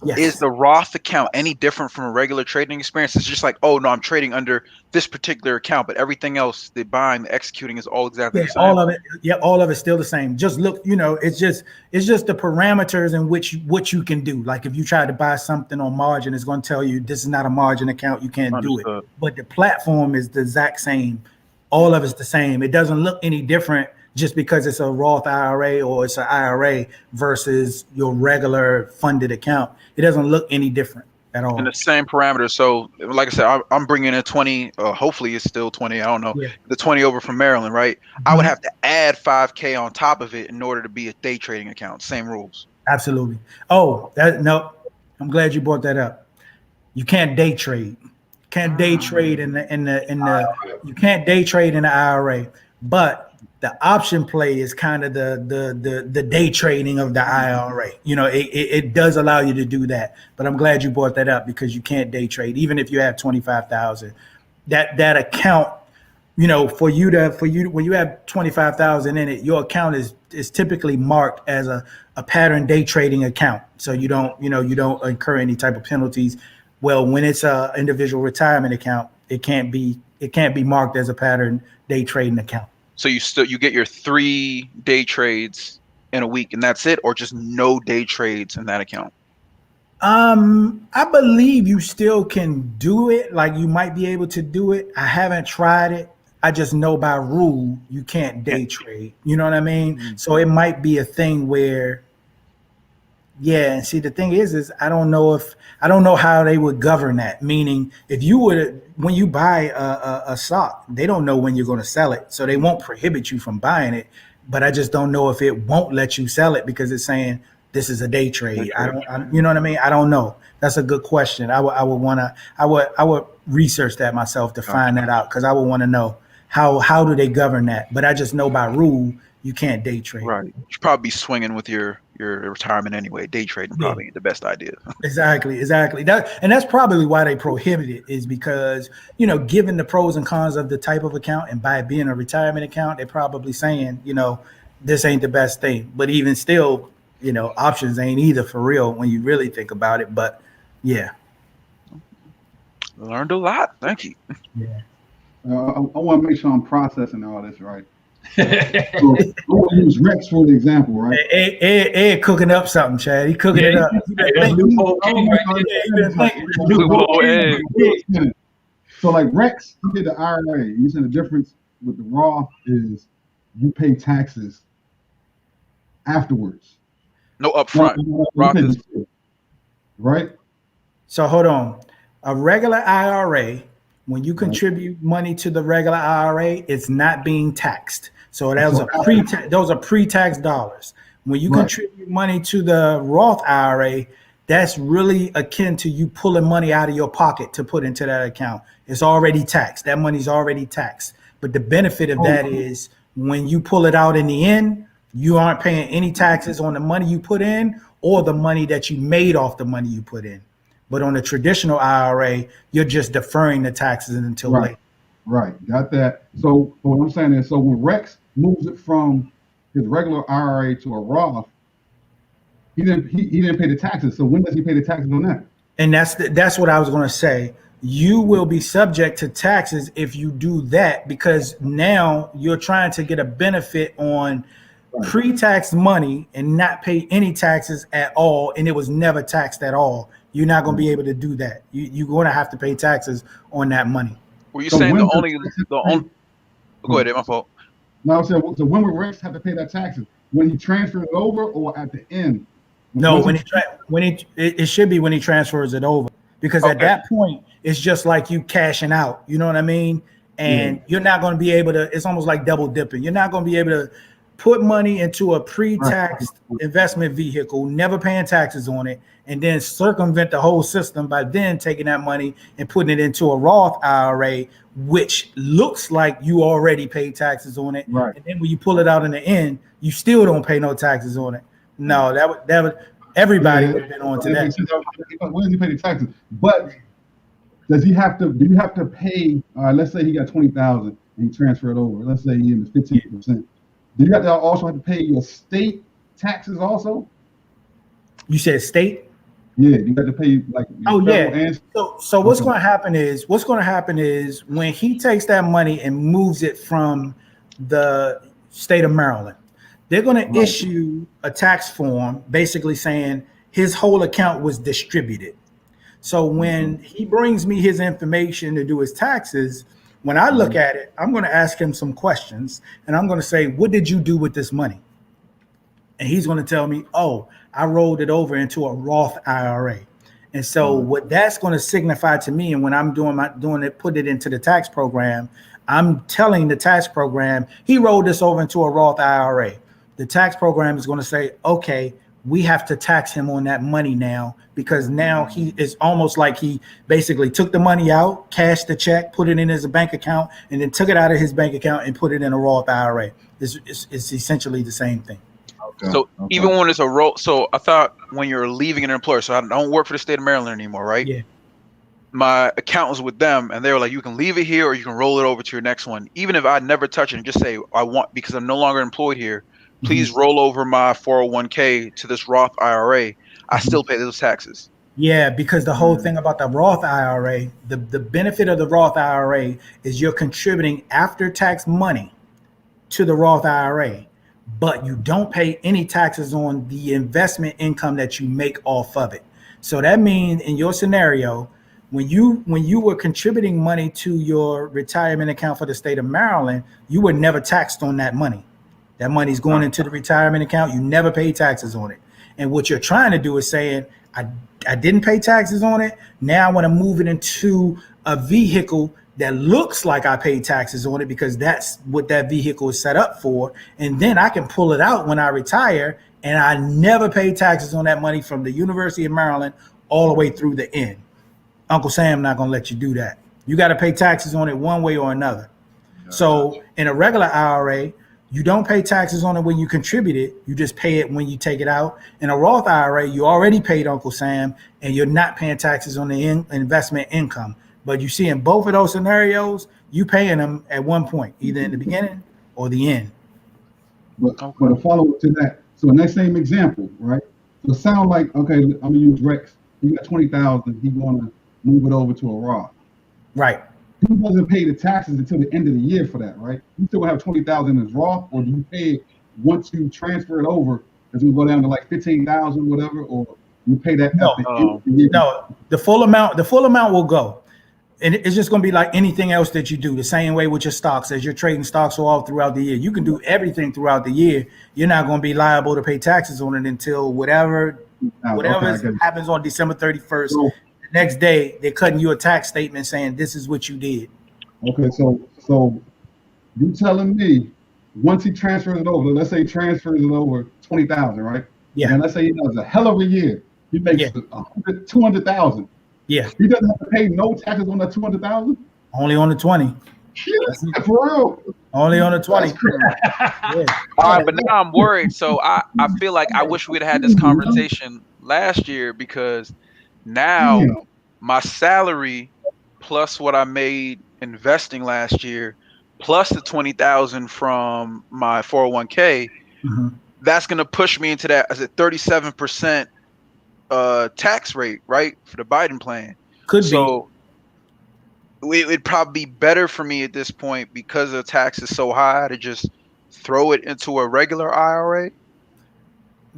Yes. Is the Roth account any different from a regular trading experience? It's just like, oh no, I'm trading under this particular account, but everything else, the buying, the executing, is all exactly the same. All of it. Yeah, all of it's still the same. Just look, you know, it's just the parameters in which what you can do. Like if you try to buy something on margin, it's going to tell you this is not a margin account. You can't do it. But the platform is the exact same. All of it's the same. It doesn't look any different just because it's a Roth IRA or it's an IRA versus your regular funded account. It doesn't look any different at all. And the same parameters. So like I said, I'm bringing in 20, hopefully it's still 20. I don't know. Yeah. The 20 over from Maryland, right? Mm-hmm. I would have to add 5K on top of it in order to be a day trading account. Same rules. Absolutely. Oh, no, I'm glad you brought that up. You can't day trade. Can't day trade in the you can't day trade in the IRA, but the option play is kind of the day trading of the IRA. You know, it does allow you to do that. But I'm glad you brought that up because you can't day trade, even if you have 25,000. That account, you know, for you when you have 25,000 in it, your account is typically marked as a pattern day trading account. So you don't incur any type of penalties. Well, when it's a individual retirement account, it can't be marked as a pattern day trading account. So you get your 3 day trades in a week and that's it, or just no day trades in that account? I believe you still can do it. Like you might be able to do it. I haven't tried it. I just know by rule you can't day trade. You know what I mean? Mm-hmm. So it might be a thing where, yeah. And see, the thing is I don't know how they would govern that. Meaning, if you would, when you buy a stock, they don't know when you're going to sell it, so they won't prohibit you from buying it. But I just don't know if it won't let you sell it because it's saying this is a day trade. You know what I mean? I don't know. That's a good question. I would research that myself to find that out because I would want to know how do they govern that. But I just know by rule you can't day trade. Right. You should probably be swinging with your retirement anyway. Day trading probably ain't the best idea. Exactly. That's probably why they prohibit it, is because, you know, given the pros and cons of the type of account and by being a retirement account, they're probably saying, you know, this ain't the best thing. But even still, you know, options ain't either for real when you really think about it. But yeah. Learned a lot. Thank you. Yeah. I want to make sure I'm processing all this right. So I want to use Rex for the example, right? Ed cooking up something, Chad. He cooking it up. So like Rex, he did the IRA. You said the difference with the Roth is you pay taxes afterwards. No upfront. Roth is right. So hold on. A regular IRA, when you contribute money to the regular IRA, it's not being taxed. So those are pre-tax dollars. When you contribute money to the Roth IRA, that's really akin to you pulling money out of your pocket to put into that account. It's already taxed. That money's already taxed. But the benefit of that is when you pull it out in the end, you aren't paying any taxes on the money you put in or the money that you made off the money you put in. But on a traditional IRA, you're just deferring the taxes until later. Right. Got that. So what I'm saying is, so when Rex moves it from his regular IRA to a Roth, he didn't pay the taxes. So when does he pay the taxes on that? And that's what I was going to say. You will be subject to taxes if you do that, because now you're trying to get a benefit on pre-tax money and not pay any taxes at all, and it was never taxed at all. You're not going to be able to do that. You're going to have to pay taxes on that money. Were you So saying when the does only Rex the have to only? pay- Go ahead, my fault. No, I said, so when would Rex have to pay that taxes? When he transfers it over or at the end? No, Once when he- it should be when he transfers it over, because at Okay. that point it's just like you cashing out. You know what I mean? And you're not going to be able to. It's almost like double dipping. You're not going to be able to put money into a pre-taxed investment vehicle, never paying taxes on it, and then circumvent the whole system by then taking that money and putting it into a Roth IRA, which looks like you already paid taxes on it. Right. And then when you pull it out in the end, you still don't pay no taxes on it. No, that would everybody would have been on to that. When does he pay the taxes? But does he have to? Do you have to pay? Let's say he got 20,000 and he transferred over. Let's say he in the 15%. Do you have to also have to pay your state taxes also? You said state? Yeah, you have to pay like. Oh yeah. And So what's going to happen is when he takes that money and moves it from the state of Maryland, they're going to issue a tax form basically saying his whole account was distributed. So when he brings me his information to do his taxes, when I look at it, I'm going to ask him some questions and I'm going to say, what did you do with this money? And he's going to tell me, oh, I rolled it over into a Roth IRA. And so what that's going to signify to me, and when I'm put it into the tax program, I'm telling the tax program, he rolled this over into a Roth IRA. The tax program is going to say, okay, we have to tax him on that money now, because now he is almost like he basically took the money out, cashed the check, put it in his bank account, and then took it out of his bank account and put it in a Roth IRA. It's essentially the same thing. Okay. So even when it's a roll, so I thought when you're leaving an employer, so I don't work for the state of Maryland anymore, right? Yeah. My account was with them, and they were like, you can leave it here or you can roll it over to your next one. Even if I never touch it and just say, I want, because I'm no longer employed here, please roll over my 401k to this Roth IRA. I still pay those taxes. Yeah, because the whole thing about the Roth IRA, the benefit of the Roth IRA is you're contributing after-tax money to the Roth IRA, but you don't pay any taxes on the investment income that you make off of it. So that means in your scenario, when you were contributing money to your retirement account for the state of Maryland, you were never taxed on that money. That money's going into the retirement account. You never pay taxes on it. And what you're trying to do is saying, I didn't pay taxes on it. Now I want to move it into a vehicle that looks like I paid taxes on it, because that's what that vehicle is set up for. And then I can pull it out when I retire, and I never pay taxes on that money from the University of Maryland all the way through the end. Uncle Sam not going to let you do that. You got to pay taxes on it one way or another. So in a regular IRA, you don't pay taxes on it when you contribute it. You just pay it when you take it out. In a Roth IRA, you already paid Uncle Sam, and you're not paying taxes on the investment income. But you see, in both of those scenarios, you paying them at one point, either in the beginning or the end. But a follow-up to that. So in that same example, right? So it sounds like, okay, I'm gonna use Rex. He got 20,000. He's gonna move it over to a Roth. Right. He doesn't pay the taxes until the end of the year for that, right? You still gonna have 20,000 in his Roth, or do you pay it once you transfer it over? It's gonna go down to like 15,000, whatever, or you pay that at the end of the year? No, the full amount will go. And it's just going to be like anything else that you do, the same way with your stocks. As you're trading stocks all throughout the year, you can do everything throughout the year. You're not going to be liable to pay taxes on it until whatever happens on December 31st. So, the next day, they're cutting you a tax statement saying this is what you did. Okay, so you telling me once he transfers it over, let's say he transfers it over 20,000, right? Yeah. And let's say he does a hell of a year. He makes 200,000. Yeah. He doesn't have to pay no taxes on that 200,000? Only on the 20. Yes, for real. Only on the 20. Yeah. All right, but now I'm worried. So I feel like I wish we'd had this conversation last year, because now my salary plus what I made investing last year plus the 20,000 from my 401k, that's going to push me into that as a 37% tax rate, right, for the Biden plan. So it'd probably be better for me at this point, because the tax is so high, to just throw it into a regular IRA.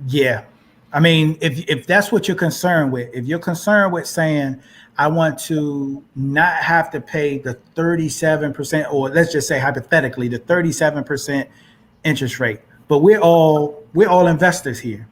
Yeah, I mean, if that's what you're concerned with, if you're concerned with saying, I want to not have to pay the 37%, or let's just say hypothetically, the 37% interest rate, but we're all investors here.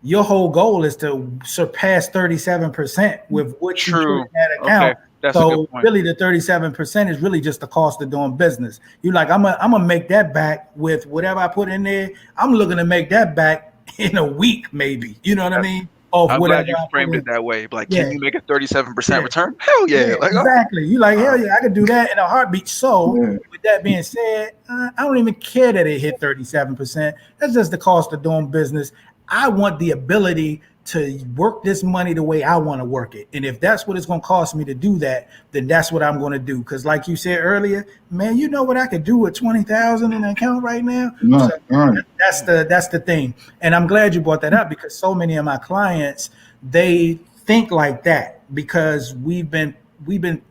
Your whole goal is to surpass 37% with what you put in that account. Okay. That's a good point. Really the 37% is really just the cost of doing business. You're like, I'm gonna make that back with whatever I put in there. I'm looking to make that back in a week, maybe. You know what I mean? I'm glad you framed it that way. Like, can you make a 37% return? Hell yeah. Like, exactly. You like, hell yeah, I could do that in a heartbeat. So with that being said, I don't even care that it hit 37%. That's just the cost of doing business. I want the ability to work this money the way I want to work it. And if that's what it's going to cost me to do that, then that's what I'm going to do. Because like you said earlier, man, you know what I could do with 20,000 in an account right now? No, so that's the thing. And I'm glad you brought that up, because so many of my clients, they think like that, because we've been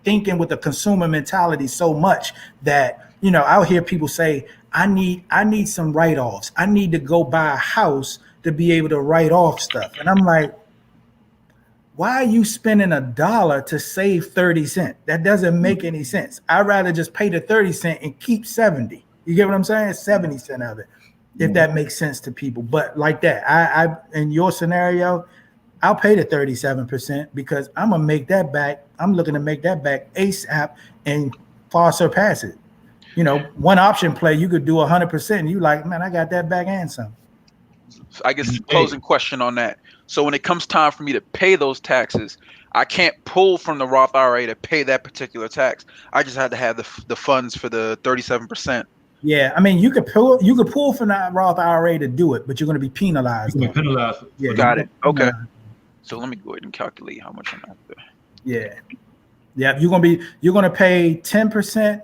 thinking with the consumer mentality so much that, you know, I'll hear people say, I need some write-offs. I need to go buy a house to be able to write off stuff. And I'm like, why are you spending $1 to save 30 cents? That doesn't make any sense. I'd rather just pay the 30 cents and keep 70. You get what I'm saying? 70 cents of it, if that makes sense to people. But like that, I in your scenario, I'll pay the 37% because I'm gonna make that back. I'm looking to make that back ASAP and far surpass it. You know, one option play, you could do 100%. And you like, man, I got that back and some. I guess closing question on that. So when it comes time for me to pay those taxes, I can't pull from the Roth IRA to pay that particular tax. I just had to have the funds for the 37%. Yeah, I mean, you could pull from the Roth IRA to do it, but you're going to be penalized. You're penalized. Yeah, got it. Okay. So let me go ahead and calculate how much I'm after. Yeah. You're going to pay 10%.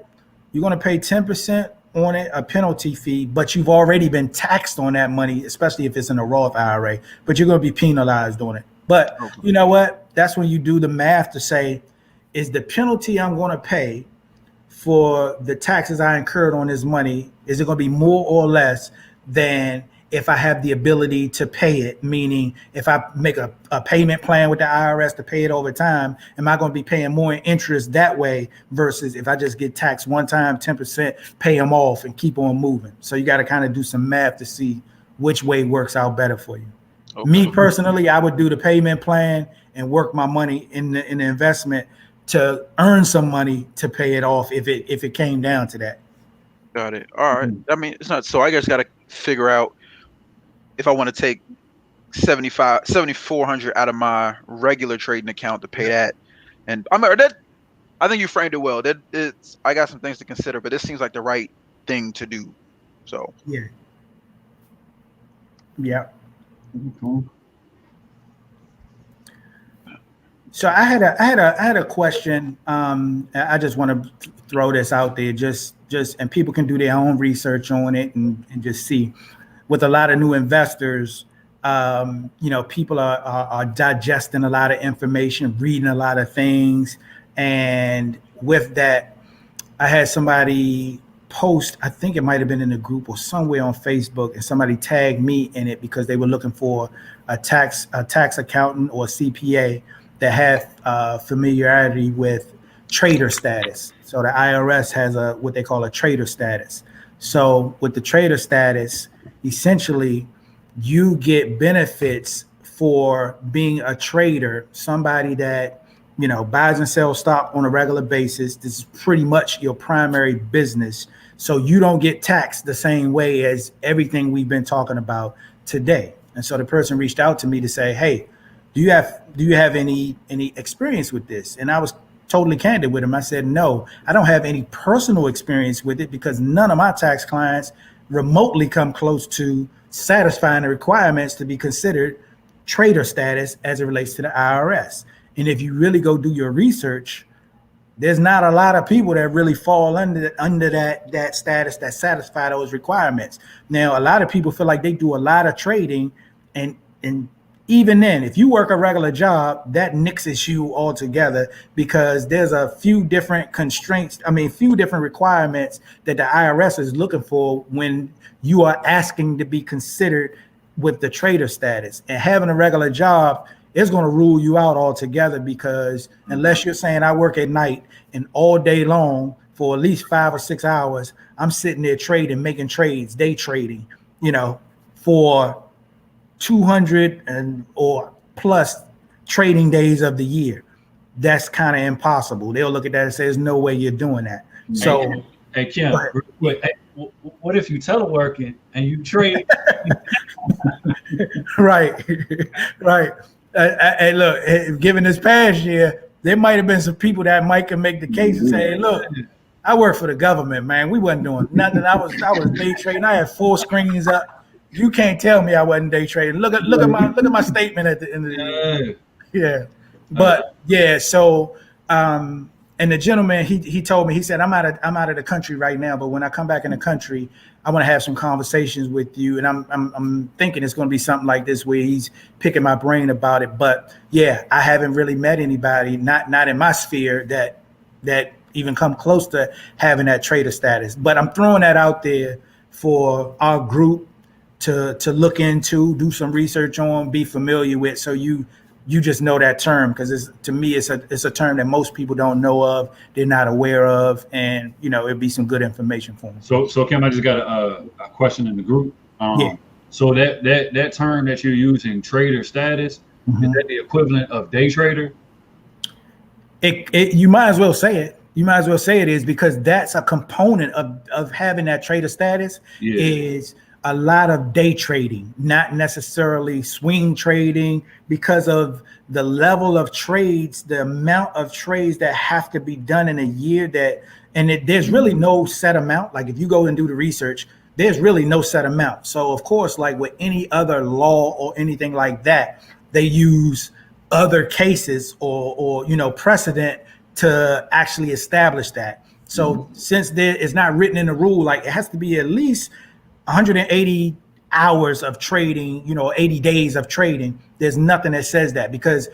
You're going to pay 10% on it, a penalty fee, but you've already been taxed on that money, especially if it's in a Roth IRA, but you're going to be penalized on it. But you know what? That's when you do the math to say, is the penalty I'm going to pay for the taxes I incurred on this money, is it going to be more or less than if I have the ability to pay it? Meaning, if I make a payment plan with the IRS to pay it over time, am I going to be paying more interest that way versus if I just get taxed one time, 10%, pay them off and keep on moving? So you got to kind of do some math to see which way works out better for you. Okay. Me personally, I would do the payment plan and work my money in the investment to earn some money to pay it off if it came down to that. Got it. All right. I mean, it's not so. I just got to figure out if I want to take 7,400 out of my regular trading account to pay that. And I think you framed it well. I got some things to consider, but this seems like the right thing to do. So yeah. So I had a question. I just want to throw this out there, just and people can do their own research on it and just see. With a lot of new investors, you know, people are digesting a lot of information, reading a lot of things. And with that, I had somebody post, I think it might have been in a group or somewhere on Facebook, and somebody tagged me in it because they were looking for a tax accountant or CPA that had familiarity with trader status. So the IRS has what they call a trader status. So with the trader status, essentially, you get benefits for being a trader, somebody that, you know, buys and sells stock on a regular basis. This is pretty much your primary business. So you don't get taxed the same way as everything we've been talking about today. And so the person reached out to me to say, hey, do you have any experience with this? And I was totally candid with him. I said, no, I don't have any personal experience with it because none of my tax clients remotely come close to satisfying the requirements to be considered trader status as it relates to the IRS. And if you really go do your research, there's not a lot of people that really fall under that status that satisfy those requirements. Now, a lot of people feel like they do a lot of trading, and even then, if you work a regular job, that nixes you altogether because there's a few different few different requirements that the IRS is looking for when you are asking to be considered with the trader status, and having a regular job is going to rule you out altogether, because unless you're saying I work at night and all day long for at least 5 or 6 hours, I'm sitting there trading, making trades, day trading, for 200 and or plus trading days of the year. That's kind of impossible. They'll look at that and say, there's no way you're doing that. So, hey Kim, what if you teleworking and you trade? Right. Hey, look, given this past year, there might have been some people that might can make the case and say, hey, look, I work for the government, man. We wasn't doing nothing. I was day trading. I had 4 screens up. You can't tell me I wasn't day trading. Look at my statement at the end of the year. Yeah. But so and the gentleman, he told me, he said, I'm out of the country right now, but when I come back in the country, I want to have some conversations with you. And I'm thinking it's going to be something like this, where he's picking my brain about it. But yeah, I haven't really met anybody, not in my sphere, that even come close to having that trader status. But I'm throwing that out there for our group to look into, do some research on, be familiar with, so you just know that term, because to me it's a term that most people don't know of, they're not aware of, and it'd be some good information for them. So Kim, I just got a question in the group. So that term that you're using, trader status, is that the equivalent of day trader? You might as well say it. You might as well say it is, because that's a component of having that trader status. Is a lot of day trading, not necessarily swing trading, because of the level of trades, the amount of trades that have to be done in a year, there's really no set amount. Like if you go and do the research, there's really no set amount. So of course, like with any other law or anything like that, they use other cases or precedent to actually establish that. So since there is not written in the rule, like it has to be at least 180 hours of trading, 80 days of trading. There's nothing that says that, because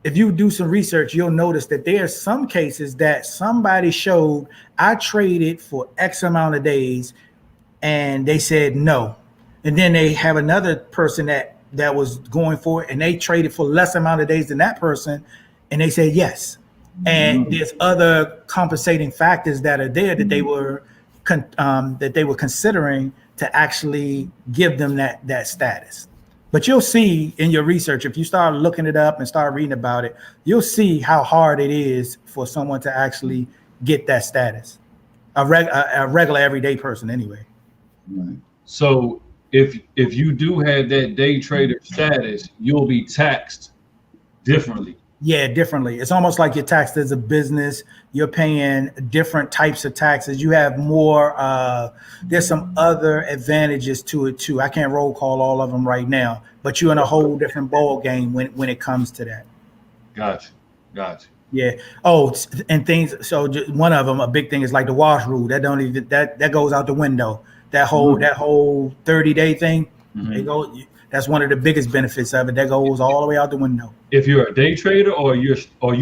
if you do some research, you'll notice that there's some cases that somebody showed, I traded for X amount of days, and they said no. And then they have another person that was going for it, and they traded for less amount of days than that person, and they said yes. And there's other compensating factors that are there that they were considering to actually give them that status. But you'll see in your research, if you start looking it up and start reading about it, you'll see how hard it is for someone to actually get that status. A regular everyday person anyway. Right. So if you do have that day trader status, you'll be taxed differently. Yeah, differently. It's almost like you're taxed as a business. You're paying different types of taxes. You have more, there's some other advantages to it too. I can't roll call all of them right now, but you're in a whole different ball game when it comes to that. Gotcha. Yeah. Oh, and things. So just one of them, a big thing is like the wash rule. That goes out the window. That whole 30-day thing. It goes. That's one of the biggest benefits of it. That goes all the way out the window. If you're a day trader, or you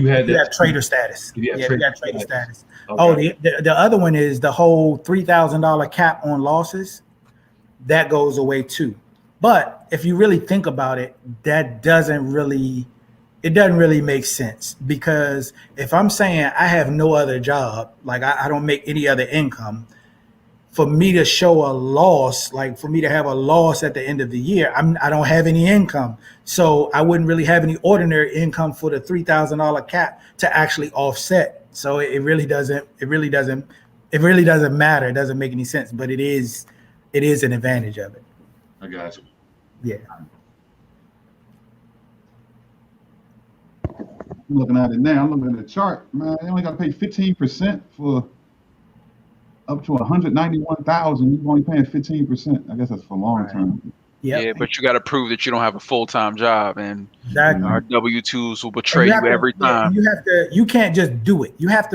had that trader status. You got trader status. Okay. Oh, the other one is the whole $3,000 cap on losses. That goes away too. But if you really think about it, that doesn't really make sense, because if I'm saying I have no other job, like I don't make any other income, for me to show a loss, like for me to have a loss at the end of the year, I don't have any income. So I wouldn't really have any ordinary income for the $3,000 cap to actually offset. So it really doesn't matter. It doesn't make any sense, but it is an advantage of it. I got you. Yeah. I'm looking at it now. I'm looking at the chart. Man, you only got to pay 15% for up to 191,000. You're only paying 15%. I guess that's for long term. Yep. Yeah, but you got to prove that you don't have a full-time job, and our W-2s will betray you every time. You can't just do it. You have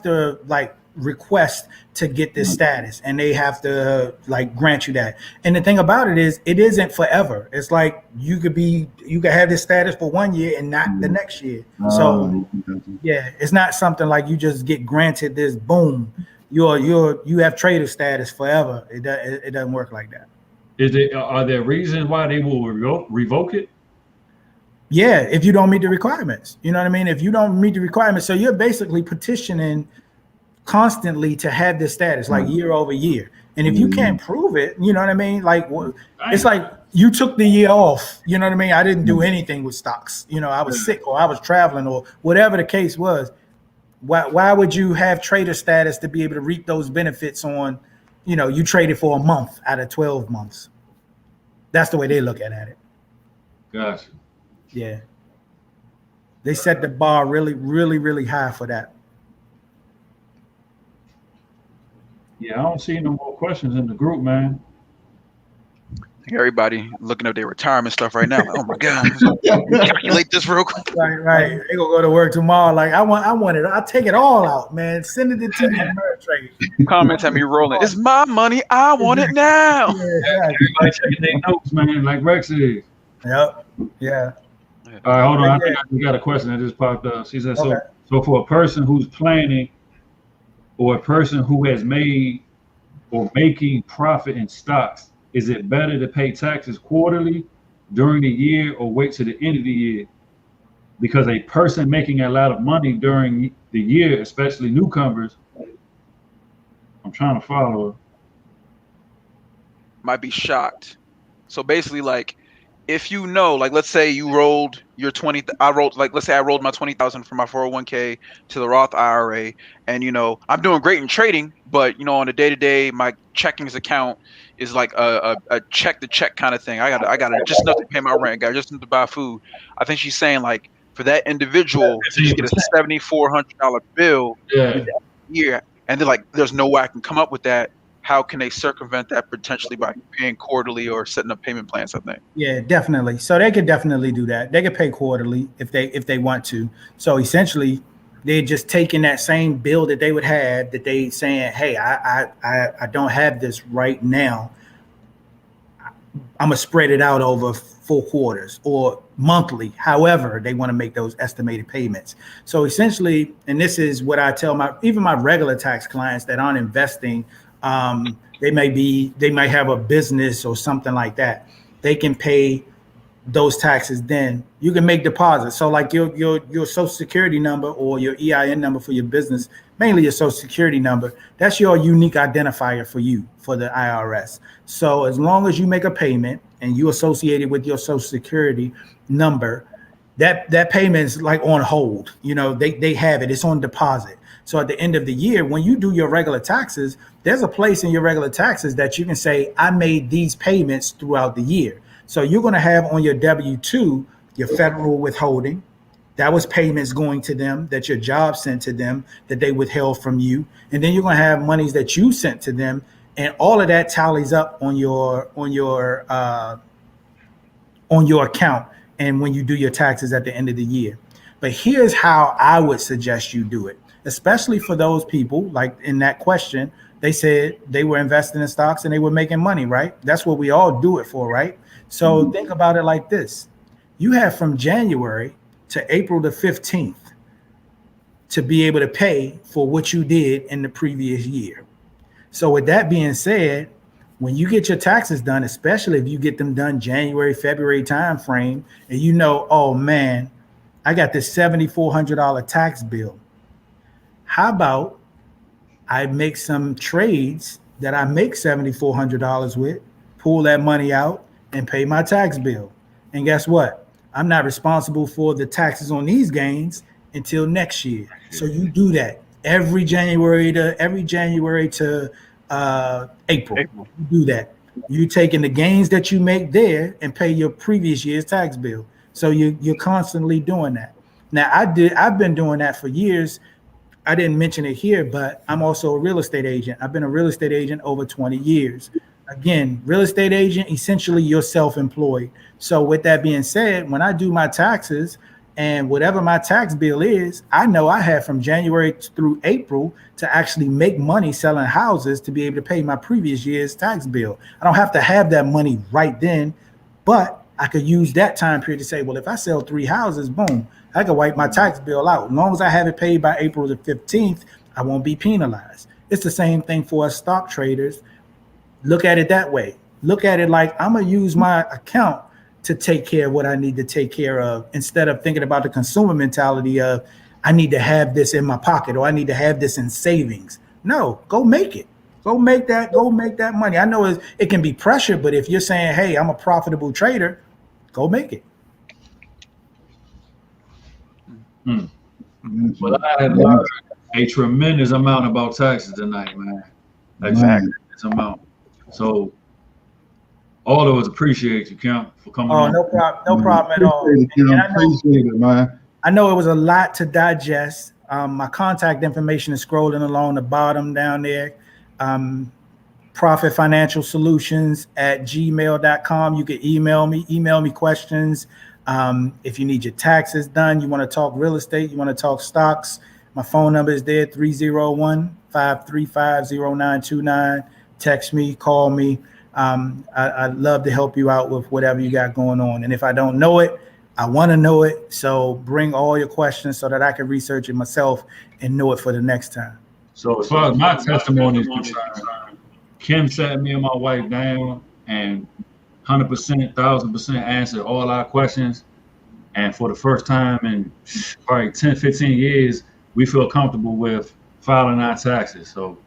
to like request to get this status, and they have to like grant you that. And the thing about it is, it isn't forever. It's like you could have this status for 1 year and not the next year. So yeah, it's not something like you just get granted this boom. You have trader status forever. It doesn't work like that. Are there reasons why they will revoke it? Yeah, if you don't meet the requirements, you know what I mean? If you don't meet the requirements, so you're basically petitioning constantly to have this status, like year over year. And if you can't prove it, you know what I mean? Like, it's like you took the year off, you know what I mean? I didn't do anything with stocks. You know, I was sick or I was traveling or whatever the case was. Why would you have trader status to be able to reap those benefits on, you know, you traded for a month out of 12 months? That's the way they look at it. Gotcha. Yeah. They set the bar really, really, really high for that. Yeah, I don't see no more questions in the group, man. Everybody looking at their retirement stuff right now. Oh my God. Calculate this real quick. Right. They gonna go to work tomorrow. Like I want it. I'll take it all out, man. Send it to the trade. Comments at me rolling. It's my money. I want it now. Yeah, Everybody checking their notes, man, like Rex is. Yep. Yeah. All right, hold on. I think we got a question that just popped up. She said, so for a person who's planning or a person who has made or making profit in stocks, is it better to pay taxes quarterly during the year or wait to the end of the year? Because a person making a lot of money during the year, especially newcomers, I'm trying to follow her, might be shocked. So basically, like, if you know, like, let's say you rolled your 20, let's say I rolled my 20,000 from my 401k to the Roth IRA, and, you know, I'm doing great in trading, but, you know, on a day-to-day, my checkings account is like a check-to-check kind of thing. I got just enough to pay my rent, got just enough to buy food. I think she's saying, like, for that individual to just get a $7,400 bill year, and they're like, there's no way I can come up with that. How can they circumvent that potentially by paying quarterly or setting up payment plans, I think? Yeah, definitely. So they could definitely do that. They could pay quarterly if they want to. So essentially, they're just taking that same bill that they would have that they saying, hey, I don't have this right now. I'm gonna spread it out over 4 quarters or monthly, however they want to make those estimated payments. So essentially, and this is what I tell even my regular tax clients that aren't investing. They might have a business or something like that. They can pay those taxes. Then you can make deposits. So like your social security number or your EIN number for your business, mainly your social security number, that's your unique identifier for you, for the IRS. So as long as you make a payment and you associate it with your social security number, that payment is like on hold. You know, they have it, it's on deposit. So at the end of the year, when you do your regular taxes, there's a place in your regular taxes that you can say, I made these payments throughout the year. So you're going to have on your W-2, your federal withholding. That was payments going to them that your job sent to them that they withheld from you. And then you're going to have monies that you sent to them. And all of that tallies up on your account. And when you do your taxes at the end of the year. But here's how I would suggest you do it, especially for those people, like in that question, they said they were investing in stocks and they were making money, right? That's what we all do it for, right? So think about it like this. You have from January to April the 15th to be able to pay for what you did in the previous year. So with that being said, when you get your taxes done, especially if you get them done January, February time frame, and you know, oh man, I got this $7,400 tax bill. How about I make some trades that I make $7,400 with, pull that money out and pay my tax bill. And guess what? I'm not responsible for the taxes on these gains until next year. So you do that every January to April. You do that. You taking the gains that you make there and pay your previous year's tax bill. So you're constantly doing that. Now I've been doing that for years. I didn't mention it here, but I'm also a real estate agent. I've been a real estate agent over 20 years. Again, real estate agent, essentially you're self-employed. So with that being said, when I do my taxes and whatever my tax bill is, I know I have from January through April to actually make money selling houses to be able to pay my previous year's tax bill. I don't have to have that money right then, but I could use that time period to say, well, if I sell 3 houses, boom, I can wipe my tax bill out. As long as I have it paid by April the 15th, I won't be penalized. It's the same thing for us stock traders. Look at it that way. Look at it like I'm gonna use my account to take care of what I need to take care of, instead of thinking about the consumer mentality of I need to have this in my pocket or I need to have this in savings. No, go make it. Go make that money. I know it can be pressure, but if you're saying, hey, I'm a profitable trader, go make it. Well, I have learned a tremendous amount about taxes tonight, man. Exactly. This amount. So all of us appreciate you, Kim, for coming on. No problem at all. Appreciate it, man. I know it was a lot to digest. My contact information is scrolling along the bottom down there. Profit Financial Solutions at gmail.com. You can email me questions. If you need your taxes done, you want to talk real estate, you want to talk stocks, my phone number is there, 301-535-0929. Text me, call me. I'd love to help you out with whatever you got going on. And if I don't know it, I want to know it. So bring all your questions so that I can research it myself and know it for the next time. So as far as my testimony is concerned, Kim sat me and my wife down and 100%, 1,000% answered all our questions. And for the first time in probably 10, 15 years, we feel comfortable with filing our taxes. So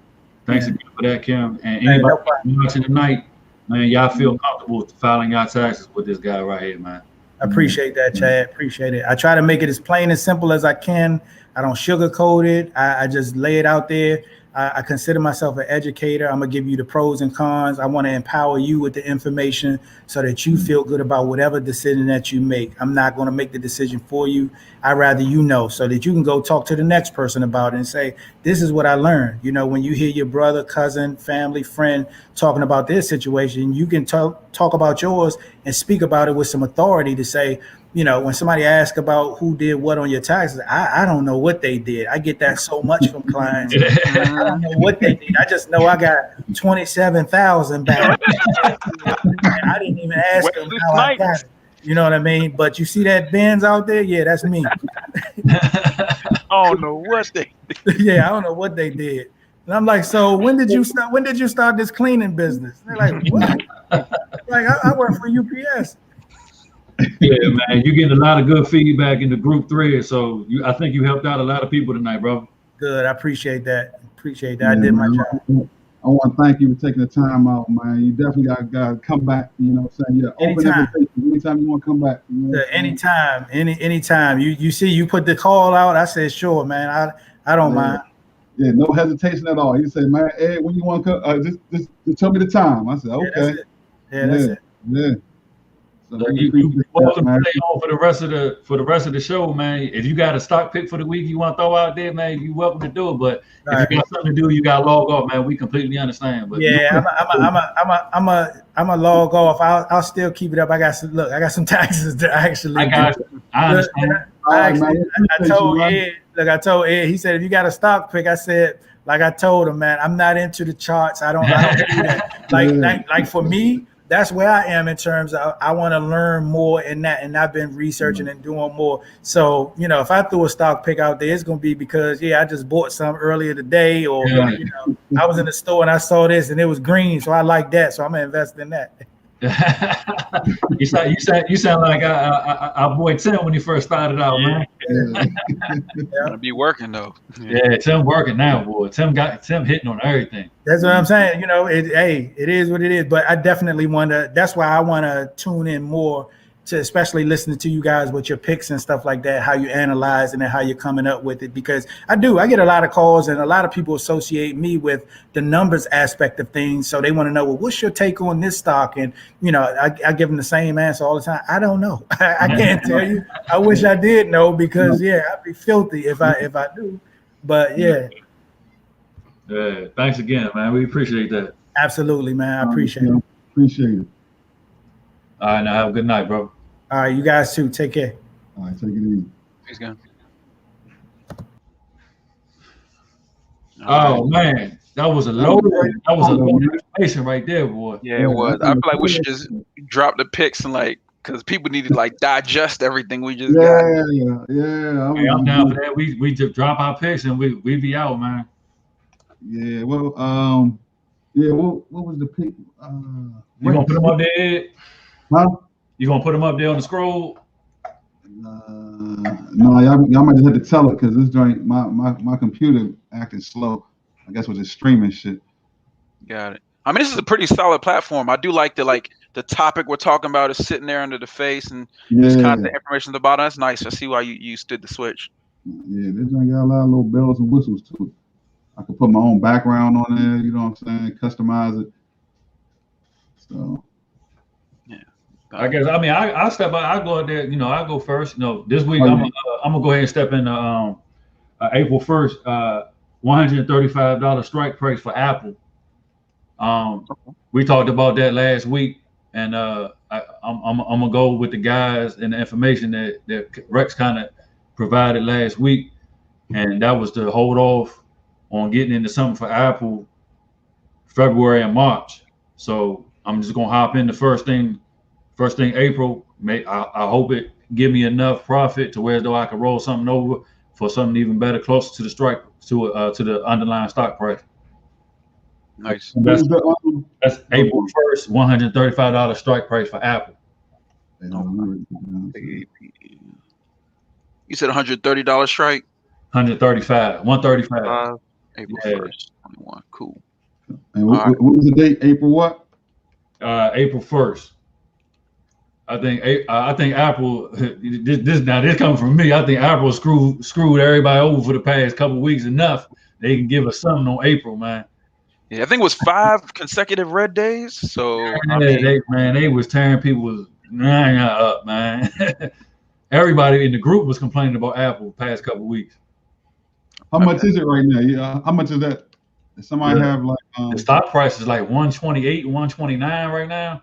thanks again for that, Kim. And anybody watching tonight, man, y'all feel comfortable with filing your taxes with this guy right here, man. I appreciate that, Chad. Appreciate it. I try to make it as plain and simple as I can. I don't sugarcoat it. I just lay it out there. I consider myself an educator. I'm going to give you the pros and cons. I want to empower you with the information so that you feel good about whatever decision that you make. I'm not going to make the decision for you. I'd rather you know, so that you can go talk to the next person about it and say, this is what I learned. You know, when you hear your brother, cousin, family, friend talking about their situation, you can talk about yours and speak about it with some authority to say, you know, when somebody asks about who did what on your taxes, I don't know what they did. I get that so much from clients. I don't know what they did. I just know I got 27,000 back. I didn't even ask them how I got it. You know what I mean? But you see that Benz out there? Yeah, that's me. I don't know what they did. Yeah, I don't know what they did. And I'm like, so when did you start this cleaning business? They're like, what? Like, I work for UPS. Yeah, man, you're getting a lot of good feedback in the group thread. So I think you helped out a lot of people tonight, bro. Good. I appreciate that. I did my job. I want to thank you for taking the time out, man. You definitely got to come back. You know what I'm saying? Yeah, open invitation. Anytime you want to come back. You know anytime. You see, you put the call out. I said, sure, man. I don't mind. Yeah, no hesitation at all. He said, man, hey, when you want to come, just tell me the time. I said, okay. That's it. Yeah. So you welcome to stay on for the rest of the show, man. If you got a stock pick for the week you want to throw out there, man, you welcome to do it. But if you got something to do, you got to log off, man. We completely understand. But yeah, I'm a log off. I'll still keep it up. I got some taxes to actually. I understand. I told Ed. Look, I told Ed. He said, if you got a stock pick, I said, like I told him, man, I'm not into the charts. I don't do that. Like for me. That's where I am in terms of I want to learn more in that, and I've been researching and doing more. So, you know, if I threw a stock pick out there, it's going to be because, I just bought some earlier today, or, you know, I was in the store and I saw this and it was green, so I like that, so I'm going to invest in that. You sound like our boy Tim when he first started out, man. Gonna be working though. Yeah, Tim working now, boy. Tim hitting on everything. That's what I'm saying. You know, it is what it is. But I definitely that's why I want to tune in more to, especially listening to you guys with your picks and stuff like that, how you analyze and then how you're coming up with it. Because I get a lot of calls and a lot of people associate me with the numbers aspect of things. So they want to know, well, what's your take on this stock? And, you know, I give them the same answer all the time. I don't know. I can't tell you. I wish I did know because, I'd be filthy if I do. But, Yeah, thanks again, man. We appreciate that. Absolutely, man. I appreciate it. Appreciate it. All right, now have a good night, bro. All right, you guys too. Take care. All right, take it easy. Thanks, guys. Oh man, that was a loaded information right there, boy. Yeah, it was. I feel like we should just drop the picks and because people need to digest everything we just got. Yeah. I'm down for that. We just drop our picks and we be out, man. Yeah, well, Yeah, what was the pick? You gonna put them up there, Ed? Huh? You gonna put them up there on the scroll? No, y'all might just have to tell it because this joint, my computer acting slow. I guess with this streaming shit. Got it. I mean, this is a pretty solid platform. I do like the topic we're talking about is sitting there under the face and just kind of the information at the bottom. That's nice. I see why you did the switch. Yeah, this joint got a lot of little bells and whistles to it. I could put my own background on there. You know what I'm saying? Customize it. So. Yeah. I guess I step out. I go out there. I go first. This week I'm gonna go ahead and step in April 1st. $135 strike price for Apple. We talked about that last week, and I'm gonna go with the guys and the information that Rex kind of provided last week, and that was to hold off on getting into something for Apple February and March. So I'm just gonna hop in the first thing April. I hope it give me enough profit to where as though I can roll something over for something even better, closer to the strike to the underlying stock price. Nice. That's April 1st, $135 strike price for Apple. You said $130 strike? 135. April 1st, 21. Cool. And what was the date? April what? April 1st. I think Apple. This comes from me. I think Apple screwed everybody over for the past couple of weeks enough. They can give us something on April, man. Yeah, I think it was 5 consecutive red days. So they was tearing people's up, man. Everybody in the group was complaining about Apple the past couple of weeks. How much is it right now? Yeah, how much is that? Does somebody have like the stock price is like 128, 129 right now?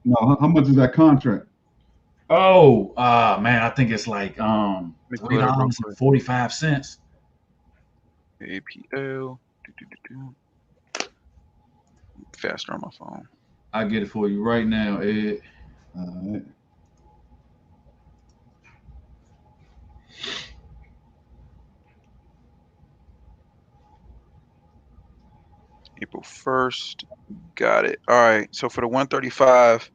No, how much is that contract? Oh, man, I think it's like $3.45. APL. Faster on my phone. I get it for you right now, Ed. All right. April 1st. Got it. All right. So for the 135,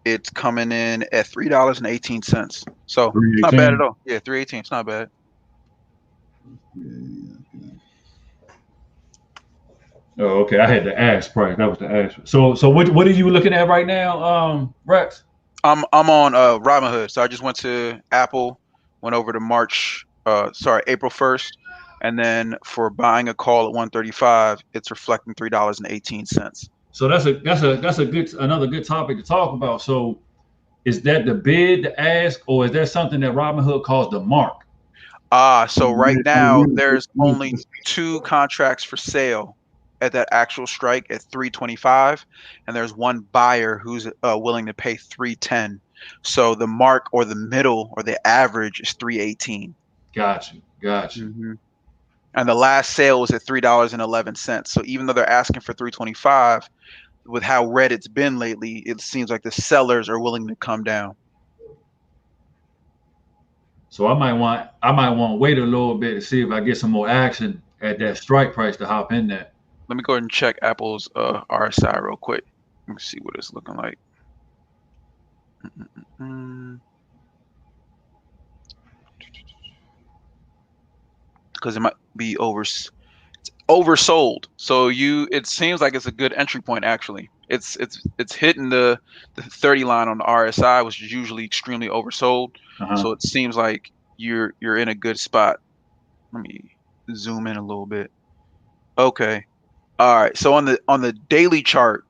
it's coming in at $3.18. So it's not bad at all. Yeah, $3.18. It's not bad. Oh, okay. I had the ask price. That was the ask. So what are you looking at right now, Rex? I'm on Robinhood. So I just went to Apple, went over to April 1st, and then for buying a call at 135, it's reflecting $3.18. So that's another good topic to talk about. So is that the bid, the ask, or is that something that Robinhood calls the mark? So right now there's only 2 contracts for sale at that actual strike at 325, and there's one buyer who's willing to pay 310. So the mark or the middle or the average is 318. Got you. Mm-hmm. And the last sale was at $3.11. So even though they're asking for 325, with how red it's been lately, it seems like the sellers are willing to come down. So I might want to wait a little bit to see if I get some more action at that strike price to hop in there. Let me go ahead and check Apple's RSI real quick. Let me see what it's looking like. Because it might be oversold. So it seems like it's a good entry point. Actually, it's hitting the 30 line on the RSI, which is usually extremely oversold. So it seems like you're in a good spot. Let me zoom in a little bit. Okay. All right. So on the daily chart,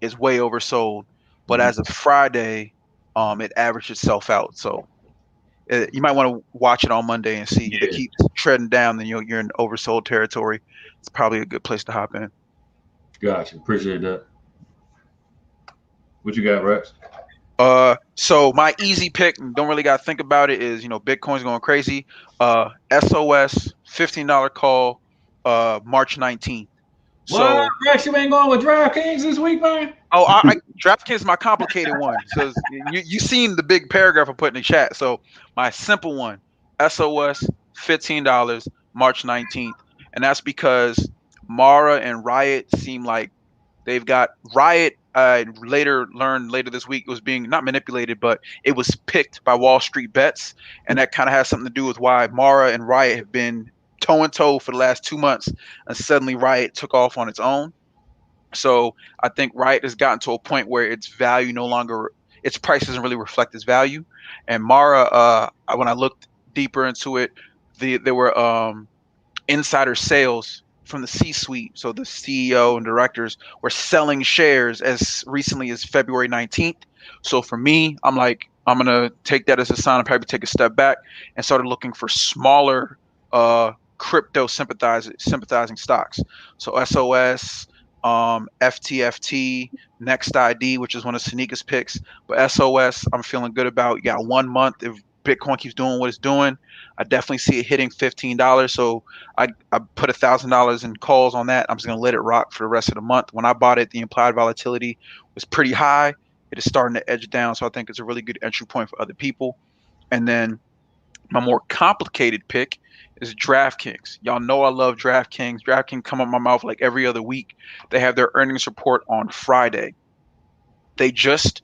it's way oversold, but as of Friday, it averaged itself out. So you might want to watch it on Monday and see if it keeps treading down. Then you're in oversold territory. It's probably a good place to hop in. Gotcha. Appreciate that. What you got, Rex? So my easy pick, don't really got to think about it, is Bitcoin's going crazy. SOS $15 call, March 19th. So Rex, you ain't going with DraftKings this week, man? Oh, DraftKings is my complicated one. So you seen the big paragraph I put in the chat. So my simple one, SOS $15, March 19th, and that's because Mara and Riot seem like They've got Riot. I learned later this week it was being not manipulated, but it was picked by Wall Street Bets, and that kind of has something to do with why Mara and Riot have been toe and toe for the last 2 months, and suddenly Riot took off on its own. So I think Riot has gotten to a point where its value its price doesn't really reflect its value. And Mara, when I looked deeper into it, there were insider sales from the C-suite. So the CEO and directors were selling shares as recently as February 19th. So for me, I'm like, I'm going to take that as a sign and probably take a step back and started looking for smaller crypto sympathizing stocks. So SOS, FTFT, Next ID, which is one of Sanika's picks. But SOS, I'm feeling good about. You got 1 month. If Bitcoin keeps doing what it's doing, I definitely see it hitting $15. So I put $1,000 in calls on that. I'm just gonna let it rock for the rest of the month. When I bought it, the implied volatility was pretty high. It is starting to edge down, so I think it's a really good entry point for other people. And then my more complicated pick is DraftKings. Y'all know I love DraftKings. DraftKings come up my mouth like every other week. They have their earnings report on Friday. They just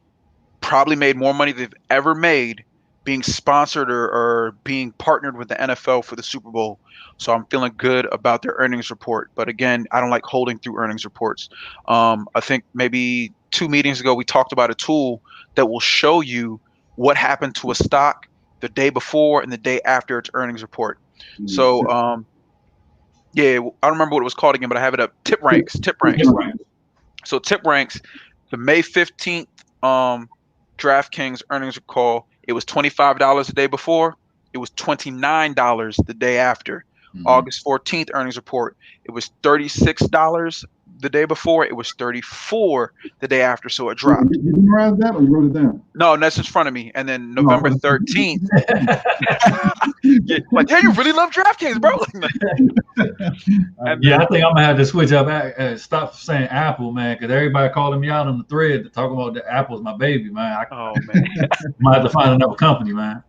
probably made more money they've ever made being sponsored or being partnered with the NFL for the Super Bowl. So I'm feeling good about their earnings report. But again, I don't like holding through earnings reports. I think maybe 2 meetings ago, we talked about a tool that will show you what happened to a stock the day before and the day after its earnings report. So, yeah, I don't remember what it was called again, but I have it up. Tip ranks. So Tip ranks, the May 15th DraftKings earnings call, it was $25 the day before. It was $29 the day after. August 14th earnings report, it was $36 the day before. It was $34 the day after, so it dropped. Did you memorize that or you wrote it down? No, that's in front of me. And then November 13th. Like, hey, you really love DraftKings, bro. Yeah, I think I'm gonna have to switch up. Stop saying Apple, man, because everybody calling me out on the thread to talk about the Apple's my baby, man. Oh man, might have to find another company, man.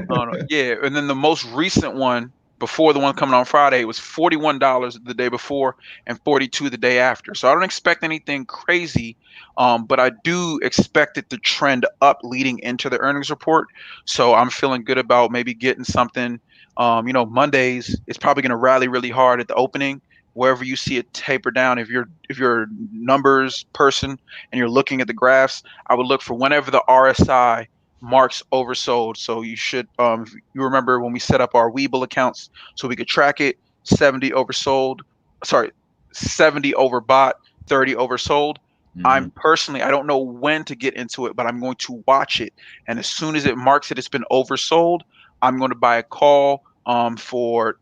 Oh, no. Yeah, and then the most recent one before the one coming on Friday was $41 the day before and $42 the day after. So I don't expect anything crazy, but I do expect it to trend up leading into the earnings report. So I'm feeling good about maybe getting something. Mondays it's probably going to rally really hard at the opening. Wherever you see it taper down, if you're a numbers person and you're looking at the graphs, I would look for whenever the RSI marks oversold. So you should, if you remember when we set up our Webull accounts so we could track it, 70 oversold, 70 overbought, 30 oversold. I'm personally, I don't know when to get into it, but I'm going to watch it. And as soon as it marks it, it's been oversold, I'm going to buy a call for,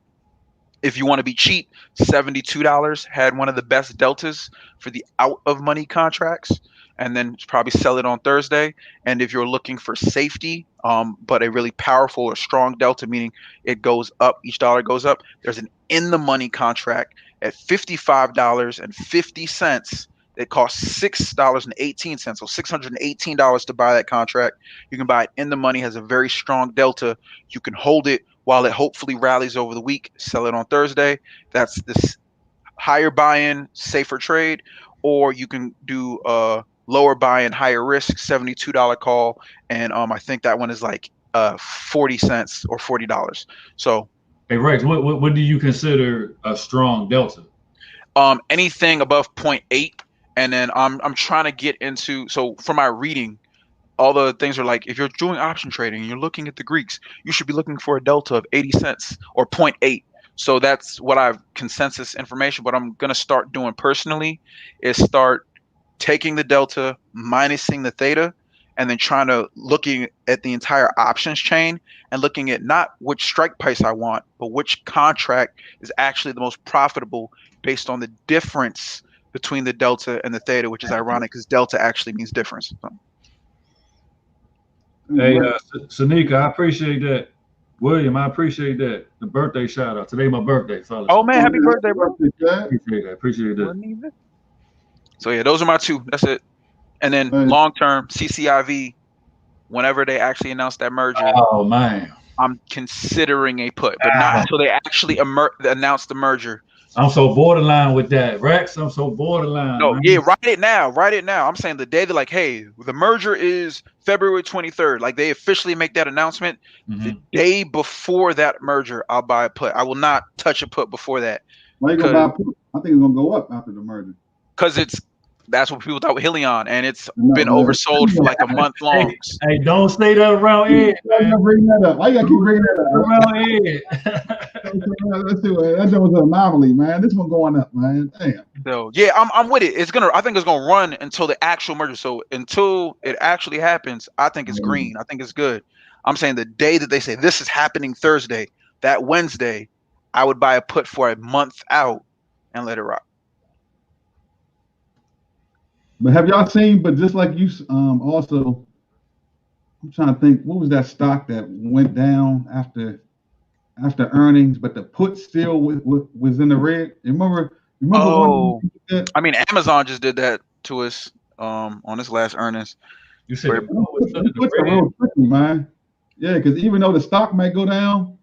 if you want to be cheap, $72, had one of the best deltas for the out of money contracts, and then probably sell it on Thursday. And if you're looking for safety, but a really powerful or strong delta, meaning it goes up, each dollar goes up, there's an in the money contract at $55.50. It costs $6.18, so $618 to buy that contract. You can buy it in the money, has a very strong delta. You can hold it while it hopefully rallies over the week, sell it on Thursday. That's this higher buy-in, safer trade, or you can do lower buy-in, higher risk, $72 call, and I think that one is like 40 cents or $40. So, hey Rex, what do you consider a strong delta? Anything above 0.8, and then I'm trying to get into. So for my reading, all the things are like, if you're doing option trading and you're looking at the Greeks, you should be looking for a delta of 80 cents or 0.8. So that's what I've consensus information. What I'm gonna start doing personally is start taking the delta, minusing the theta, and then trying to looking at the entire options chain and looking at not which strike price I want, but which contract is actually the most profitable based on the difference between the delta and the theta, which is ironic because delta actually means difference. So. Hey, Sanika, I appreciate that. William, I appreciate that. The birthday shout out. Today my birthday, fellas. Oh man, happy birthday, bro. Appreciate that. So yeah, those are my two. That's it. And then long term, CCIV, whenever they actually announce that merger. Oh man. I'm considering a put, but not until they actually announce the merger. I'm so borderline with that, Rex. I'm so borderline. No, man. yeah, write it now. Write it now. I'm saying the day they're like, hey, the merger is February 23rd. Like they officially make that announcement. The day before that merger, I'll buy a put. I will not touch a put before that. Why you gonna buy a put? I think it's gonna go up after the merger. Because that's what people thought with Helion, and it's been oversold for like a month long. Hey, don't say that around Ed. Why you bring that up? Why you gotta keep bringing that up? Around Ed. Let's do it. That was an anomaly, man. This one going up, man. Damn. So yeah, I'm with it. I think it's gonna run until the actual merger. So until it actually happens, I think it's green. I think it's good. I'm saying the day that they say this is happening Thursday, that Wednesday, I would buy a put for a month out and let it rock. But have y'all seen? But just like you, also, I'm trying to think. What was that stock that went down after earnings, but the put still was in the red? Remember? Oh, I mean, Amazon just did that to us on this last earnings. You said puts are real tricky, man. Yeah, because even though the stock might go down,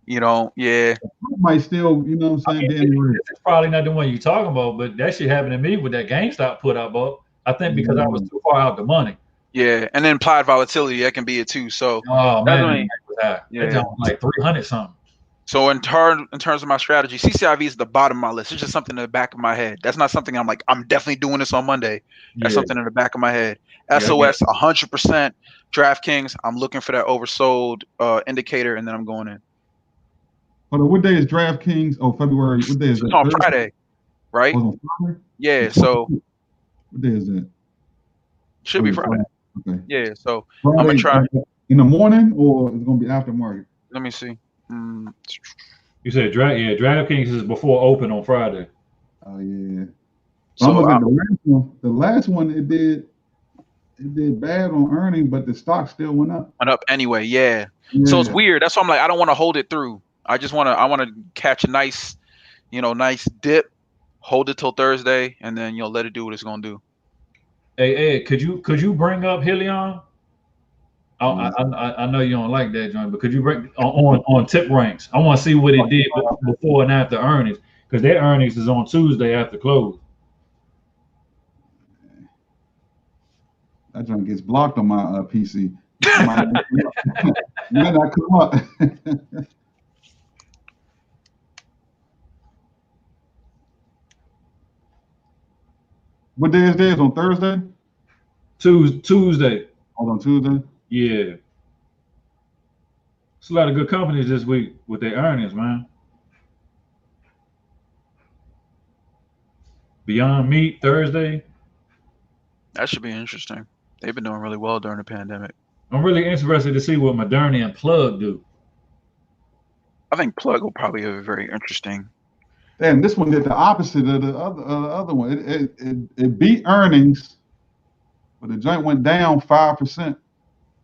yeah, might still, you know what I'm saying? It's probably not the one you're talking about, but that shit happened to me with that GameStop put I bought. I think because I was too far out the money. Yeah, and then implied volatility, that can be it too. So man, that was like 300 something. So in terms of my strategy, CCIV is the bottom of my list. It's just something in the back of my head. That's not something I'm like, I'm definitely doing this on Monday. That's something in the back of my head. SOS 100%. DraftKings, I'm looking for that oversold indicator, and then I'm going in. Hold on, what day is DraftKings? Oh, February. What day is it? It's on Friday, right? On Friday? Yeah. So what day is it? Should be Friday. Okay. Yeah. So Friday, I'm gonna try in the morning, or it's gonna be after market. Let me see. You said DraftKings is before open on Friday. Oh yeah. So the last one it did bad on earnings, but the stock still went up. Went up anyway, yeah. So it's weird. That's why I'm like, I don't want to hold it through. I want to catch a nice, nice dip, hold it till Thursday, and then let it do what it's gonna do. Hey Ed, could you bring up Helion? I know you don't like that joint, but could you bring on tip ranks? I want to see what it did before and after earnings, because their earnings is on Tuesday after close. That joint gets blocked on my PC. Might not come up. What day is this? On Thursday? Tuesday. Oh, on Tuesday? Yeah. It's a lot of good companies this week with their earnings, man. Beyond Meat Thursday. That should be interesting. They've been doing really well during the pandemic. I'm really interested to see what Moderna and Plug do. I think Plug will probably have a very interesting. Damn, this one did the opposite of the other one. It beat earnings, but the joint went down 5%.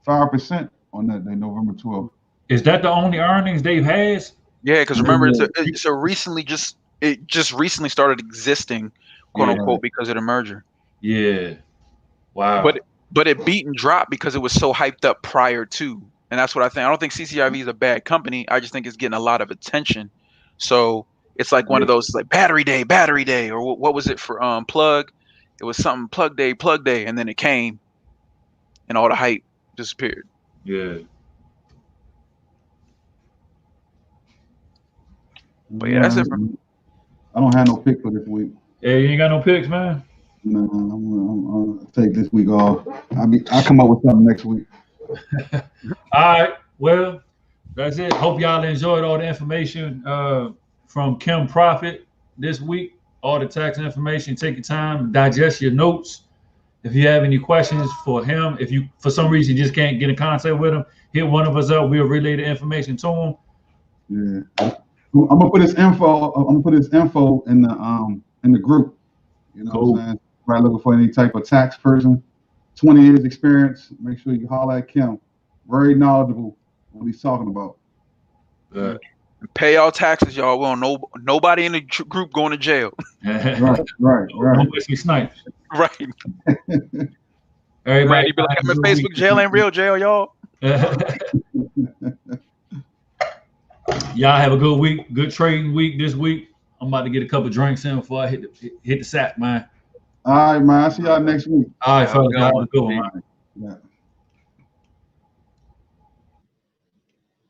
5% on that day, November 12th. Is that the only earnings they've had? Yeah, because remember, it just recently started existing, quote unquote, because of the merger. Yeah. Wow. But it beat and dropped because it was so hyped up prior to, and that's what I think. I don't think CCIV is a bad company. I just think it's getting a lot of attention. So it's like one of those like battery day, or what was it for Plug? It was something plug day, and then it came, and all the hype disappeared. Yeah. But yeah, that's it. I don't have no pick for this week. Yeah, you ain't got no picks, man. No, I'm gonna take this week off. I'll come up with something next week. All right. Well, that's it. Hope y'all enjoyed all the information from Kim Profit this week. All the tax information. Take your time, digest your notes. If you have any questions for him, if you for some reason just can't get in contact with him, hit one of us up. We'll relay the information to him. Yeah, I'm gonna put his info. I'm gonna put his info in the group. You know what I'm saying? Right, looking for any type of tax person, 20 years experience. Make sure you holler at Kim. Very knowledgeable what he's talking about. Pay all taxes, y'all. We don't know nobody in the group going to jail. Right. No Wesley Snipes. Right. Everybody be like, I'm in Facebook jail, ain't real jail, y'all. Y'all have a good week, good trading week this week. I'm about to get a couple drinks in before I hit the sack, man. All right, man. I'll see y'all next week. All right, Have a fellas. good Y'all have one. a good one, man. Yeah.